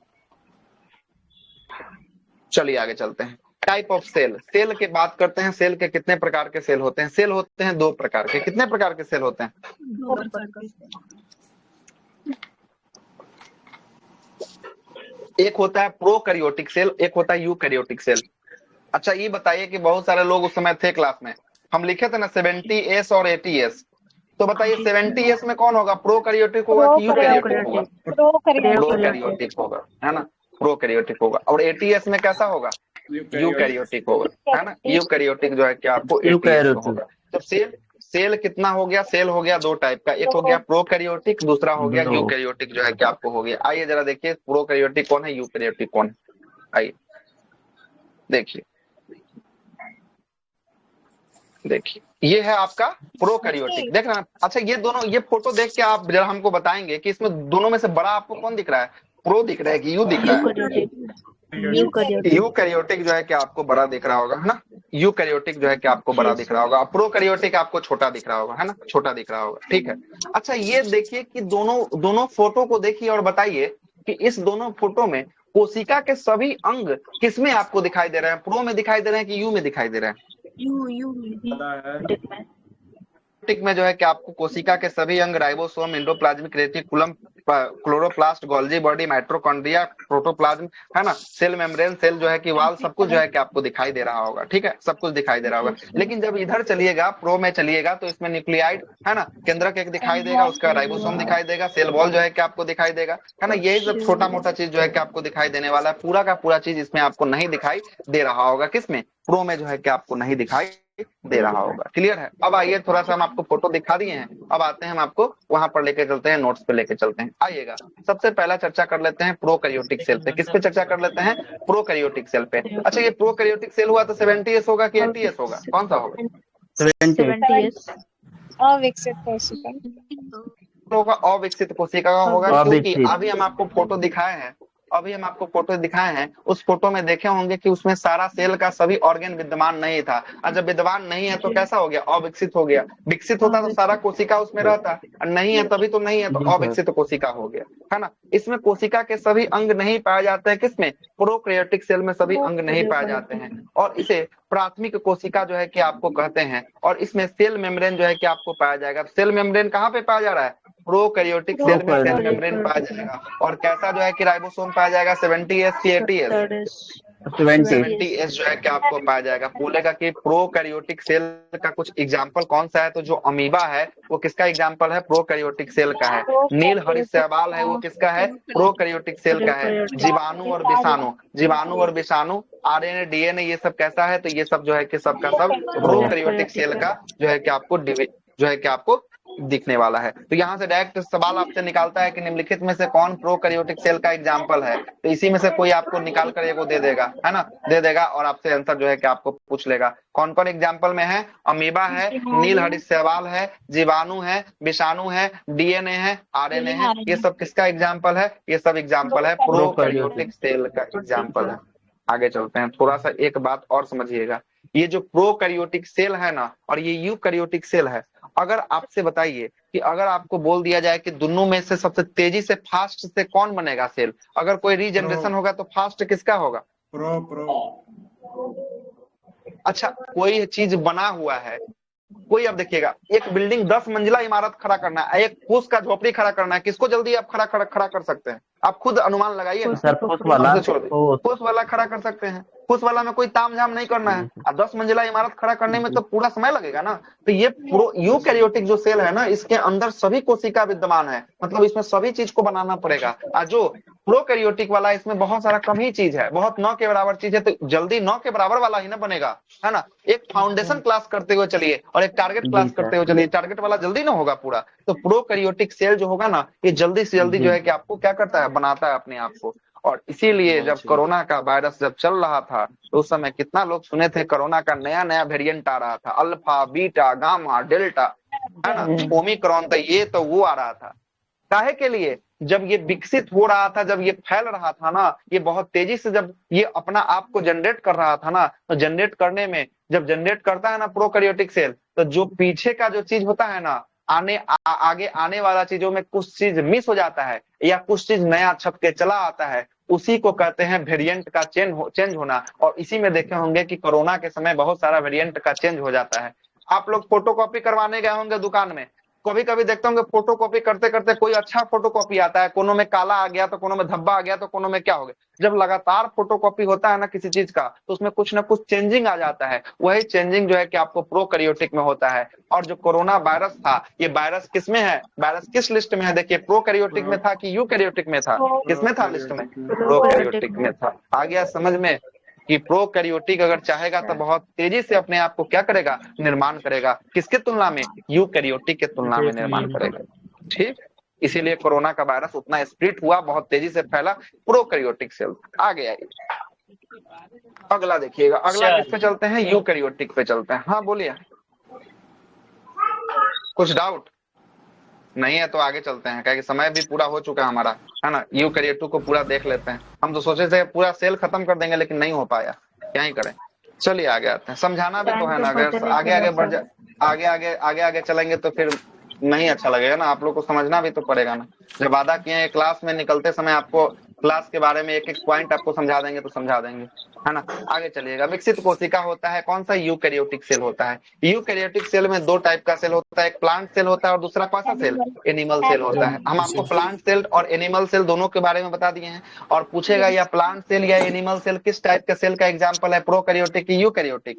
चलिए आगे चलते हैं। टाइप ऑफ सेल, सेल की बात करते हैं। सेल के कितने प्रकार के सेल होते हैं? सेल होते हैं 2 प्रकार के। कितने प्रकार के सेल होते हैं? 2 प्रकार के। एक होता है प्रोकैरियोटिक सेल, एक होता है यूकैरियोटिक सेल। अच्छा ये बताइए कि बहुत सारे लोग उस समय थे क्लास में, हम लिखे थे ना 70S और 80S, तो बताइए 70S में कौन होगा, प्रोकैरियोटिक होगा कि यूकैरियोटिक होगा? प्रोकैरियोटिक होगा, है ना, प्रोकैरियोटिक होगा। और 80S में कैसा होगा? यूकैरियोटिक होगा, है ना। यूकैरियोटिक जो है कि आपको 80S में होगा। तो सेल कितना हो गया? सेल हो गया 2 टाइप का, एक हो गया प्रोकैरियोटिक, दूसरा हो गया यूकैरियोटिक जो है कि आपको हो गया। आइए जरा देखिए प्रोकैरियोटिक कौन है, यूकैरियोटिक कौन है। आइए देखिए ये है आपका प्रोकैरियोटिक, देख रहे हैं। अच्छा ये दोनों, ये फोटो देख के आप जरा हमको बताएंगे कि इसमें दोनों में से बड़ा आपको कौन दिख रहा है? प्रो दिख रहा है कि यू दिख रहा है? यूकैरियोटिक जो है कि आपको बड़ा दिख रहा होगा, है ना। यूकैरियोटिक जो है कि आपको बड़ा दिख रहा होगा, प्रोकैरियोटिक आपको छोटा दिख रहा होगा, है ना, छोटा दिख रहा होगा। ठीक है। अच्छा ये देखिए कि दोनों फोटो को देखिए और बताइए कि इस दोनों फोटो में कोशिका के सभी अंग किसमें आपको दिखाई दे रहे हैं? प्रो में दिखाई दे रहे हैं कि यू में दिखाई दे रहे हैं? टिक में जो है कि आपको कोशिका के सभी अंग ribosome, endoplasmic reticulum, chloroplast, Golgi body, mitochondria, protoplasm, है ना, सेल मेम्ब्रेन, सेल जो है कि वाल, सब कुछ जो है कि आपको दिखाई दे रहा होगा। ठीक है, सब कुछ दिखाई दे रहा होगा। लेकिन जब इधर चलिएगा, प्रो में चलिएगा, तो इसमें न्यूक्लियाइड, है ना, केंद्रक एक दिखाई देगा, उसका राइबोसोम दिखाई देगा, सेल वॉल जो है कि आपको दिखाई देगा, है ना। यही सब छोटा मोटा चीज जो है कि आपको दिखाई देने वाला है। पूरा का पूरा चीज इसमें आपको नहीं दिखाई दे रहा होगा। किसमें? प्रो में जो है कि आपको नहीं दिखाई दे रहा होगा। क्लियर है। अब आइए थोड़ा सा हम आपको फोटो दिखा दिए हैं, अब आते हैं हम आपको वहां पर लेके चलते हैं, नोट्स पे लेके चलते हैं। आइएगा, सबसे पहला चर्चा कर लेते हैं प्रोकैरियोटिक सेल पे। किस पे चर्चा कर लेते हैं? प्रोकैरियोटिक सेल पे। अच्छा ये प्रोकैरियोटिक सेल हुआ तो 70S होगा कि 80S होगा? कौन सा होगा? 70S। अविकसित कोशिका होगा, अविकसित कोशिका का होगा, क्योंकि अभी हम आपको फोटो दिखाए हैं, उस फोटो में देखे होंगे कि उसमें सारा सेल का सभी ऑर्गन विद्यमान नहीं था। और जब विद्यमान नहीं है तो कैसा हो गया? अविकसित हो गया। विकसित होता तो सारा कोशिका उसमें रहता, और नहीं है तभी तो नहीं है, तो अविकसित कोशिका हो गया, है ना। इसमें कोशिका के सभी अंग नहीं पाए जाते हैं। किसमें? प्रोकैरियोटिक सेल में सभी अंग नहीं पाए जाते हैं, और इसे प्राथमिक कोशिका जो है कि आपको कहते हैं। और इसमें सेल मेम्ब्रेन जो है कि आपको पाया जाएगा। सेल मेम्ब्रेन कहाँ पे पाया जा रहा है? प्रोकैरियोटिक सेल में सेल मेम्ब्रेन पाया जाएगा। और कैसा जो है कि राइबोसोम पाया जाएगा? 70S की 80S? 70S जो है कि आपको पाया जाएगा। बोलेगा कि प्रोकैरियोटिक सेल का कुछ एग्जांपल कौन सा है, तो जो अमीबा है वो किसका एग्जांपल है? प्रोकैरियोटिक सेल का है। नील हरित है वो किसका है? प्रोकैरियोटिक सेल का है। जीवाणु और विषाणु, RNA DNA ये सब कैसा है? तो ये सब जो है कि सबका सब प्रोकैरियोटिक सेल का जो है कि आपको जो है कि आपको दिखने वाला है। तो यहाँ से डायरेक्ट सवाल आपसे निकालता है कि निम्नलिखित में से कौन प्रोकैरियोटिक सेल का एग्जांपल है? तो इसी में से कोई आपको निकाल कर एगो दे देगा, है ना, दे देगा, और आपसे आंसर जो है कि आपको पूछ लेगा कौन कौन एग्जांपल में है। अमीबा है, नील हरित शैवाल है, जीवाणु है, विषाणु है, DNA है, RNA है, ये सब किसका एग्जाम्पल है? ये सब एग्जाम्पल है प्रोकैरियोटिक सेल का एग्जाम्पल है। आगे चलते हैं, थोड़ा सा एक बात और समझिएगा। ये जो प्रोकैरियोटिक सेल है ना, और ये यूकैरियोटिक सेल है, अगर आपसे बताइए कि अगर आपको बोल दिया जाए कि दोनों में से सबसे तेजी से फास्ट से कौन बनेगा सेल, अगर कोई रीजनरेशन होगा तो फास्ट किसका होगा? प्रो। अच्छा कोई चीज बना हुआ है, कोई, अब देखिएगा, एक बिल्डिंग 10 मंजिला इमारत खड़ा करना है, एक फूस का झोपड़ी खड़ा करना है, किसको जल्दी आप खड़ा कर सकते हैं? आप खुद अनुमान लगाइए ना। फूस वाला खड़ा कर सकते हैं। फूस वाला में कोई तामझाम नहीं करना है। और 10 मंजिला इमारत खड़ा करने में तो पूरा समय लगेगा ना। तो ये यूकैरियोटिक जो सेल है ना, इसके अंदर सभी कोशिका विद्यमान है, मतलब इसमें सभी चीज को बनाना पड़ेगा। और जो प्रोकैरियोटिक वाला, इसमें बहुत सारा कम ही चीज है, बहुत 9 के बराबर चीज है, तो जल्दी 9 के बराबर वाला ही ना बनेगा, है ना। एक फाउंडेशन क्लास करते हुए चलिए और एक टारगेट क्लास करते हुए चलिए, टारगेट वाला जल्दी ना होगा पूरा। तो प्रोकैरियोटिक सेल जो होगा ना, ये जल्दी से जल्दी जो है कि आपको क्या करता है? बनाता है अपने आप को। और इसीलिए जब कोरोना का वायरस जब चल रहा था, तो उस समय कितना लोग सुने थे कोरोना का नया नया वेरिएंट आ रहा था, अल्फा, बीटा, गामा, डेल्टा, है ना, ओमिक्रॉन, तो ये तो वो आ रहा था, काहे के लिए? जब ये विकसित हो रहा था, जब ये फैल रहा था ना, ये बहुत तेजी से जब ये अपना आप को जनरेट कर रहा था ना, तो जनरेट करने में जब जनरेट करता है ना प्रोकैरियोटिक सेल, तो जो पीछे का जो चीज होता है ना, आगे आने वाला चीजों में कुछ चीज मिस हो जाता है या कुछ चीज नया छप के चला आता है, उसी को कहते हैं वेरिएंट का चेंज होना। और इसी में देखे होंगे कि कोरोना के समय बहुत सारा वेरिएंट का चेंज हो जाता है। आप लोग फोटोकॉपी करवाने गए होंगे दुकान में, कभी कभी देखते होंगे फोटोकॉपी करते करते कोई अच्छा फोटोकॉपी आता है, कोनों में काला आ गया तो कोनों में धब्बा आ गया तो कोनों में क्या हो गया। जब लगातार फोटोकॉपी होता है ना किसी चीज का, तो उसमें कुछ ना कुछ चेंजिंग आ जाता है। वही चेंजिंग जो है कि आपको प्रोकैरियोटिक में होता है। और जो कोरोना वायरस था, ये वायरस किस में है, वायरस किस लिस्ट में है? देखिए, प्रोकैरियोटिक में था कि यूकैरियोटिक में था? किसमें था लिस्ट में? प्रोकैरियोटिक में था। आ गया समझ में कि प्रोकैरियोटिक अगर चाहेगा तो बहुत तेजी से अपने आप को क्या करेगा, निर्माण करेगा। किसके तुलना में? यूकैरियोटिक के तुलना में निर्माण करेगा। ठीक, इसीलिए कोरोना का वायरस उतना स्प्लिट हुआ, बहुत तेजी से फैला, प्रोकैरियोटिक सेल। आगे आइए, अगला देखिएगा, अगला किस पे चलते हैं? यूकैरियोटिक पे चलते हैं। हाँ बोलिए, कुछ डाउट नहीं है तो आगे चलते हैं, क्योंकि समय भी पूरा हो चुका है हमारा, है ना। यूकैरियोटिक को पूरा देख लेते हैं। हम तो सोचे थे पूरा सेल खत्म कर देंगे, लेकिन नहीं हो पाया, क्या ही करें। चलिए आगे आते हैं, समझाना भी तो है ना। अगर आगे आगे चलेंगे तो फिर नहीं अच्छा लगेगा ना, आप लोग को समझना भी तो पड़ेगा ना। जब वादा किए हैं क्लास में निकलते समय आपको क्लास के बारे में एक एक पॉइंट आपको समझा देंगे तो समझा देंगे, है ना। आगे चलिएगा, विकसित कोशिका होता है कौन सा? यूकैरियोटिक सेल होता है। यूकैरियोटिक सेल में दो टाइप का सेल होता है, एक प्लांट सेल होता है और दूसरा कौन सा सेल? एनिमल सेल होता है। हम आपको प्लांट सेल और एनिमल सेल दोनों के बारे में बता दिए हैं। और पूछेगा या प्लांट सेल या एनिमल सेल किस टाइप के सेल का एग्जाम्पल है, प्रोकैरियोटिक की यूकैरियोटिक?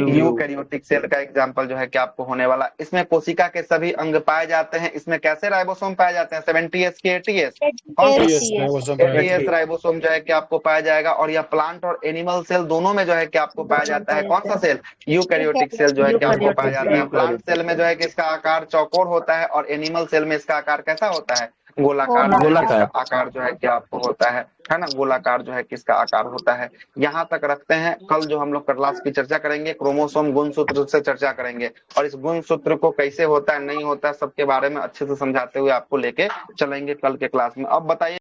यूकैरियोटिक सेल का एग्जाम्पल जो है कि आपको होने वाला, इसमें कोशिका के सभी अंग पाए जाते हैं। इसमें कैसे राइबोसोम पाए जाते हैं? 70S की 80S? कौन सा? 80S राइबोसोम जो है कि आपको पाया जाएगा। और यह प्लांट और एनिमल सेल दोनों में जो है कि आपको पाया जाता है कौन सा सेल? यूकैरियोटिक सेल जो है कि आपको पाया जाता है। प्लांट सेल में जो है कि इसका आकार चौकोर होता है और एनिमल सेल में इसका आकार कैसा होता है? गोलाकार आकार जो है कि आपको होता है ना। गोलाकार जो है किसका आकार होता है। यहाँ तक रखते हैं। कल जो हम लोग क्लास की चर्चा करेंगे, क्रोमोसोम गुणसूत्र से चर्चा करेंगे, और इस गुणसूत्र को कैसे होता है नहीं होता है सबके बारे में अच्छे से समझाते हुए आपको लेके चलेंगे कल के क्लास में। अब बताइए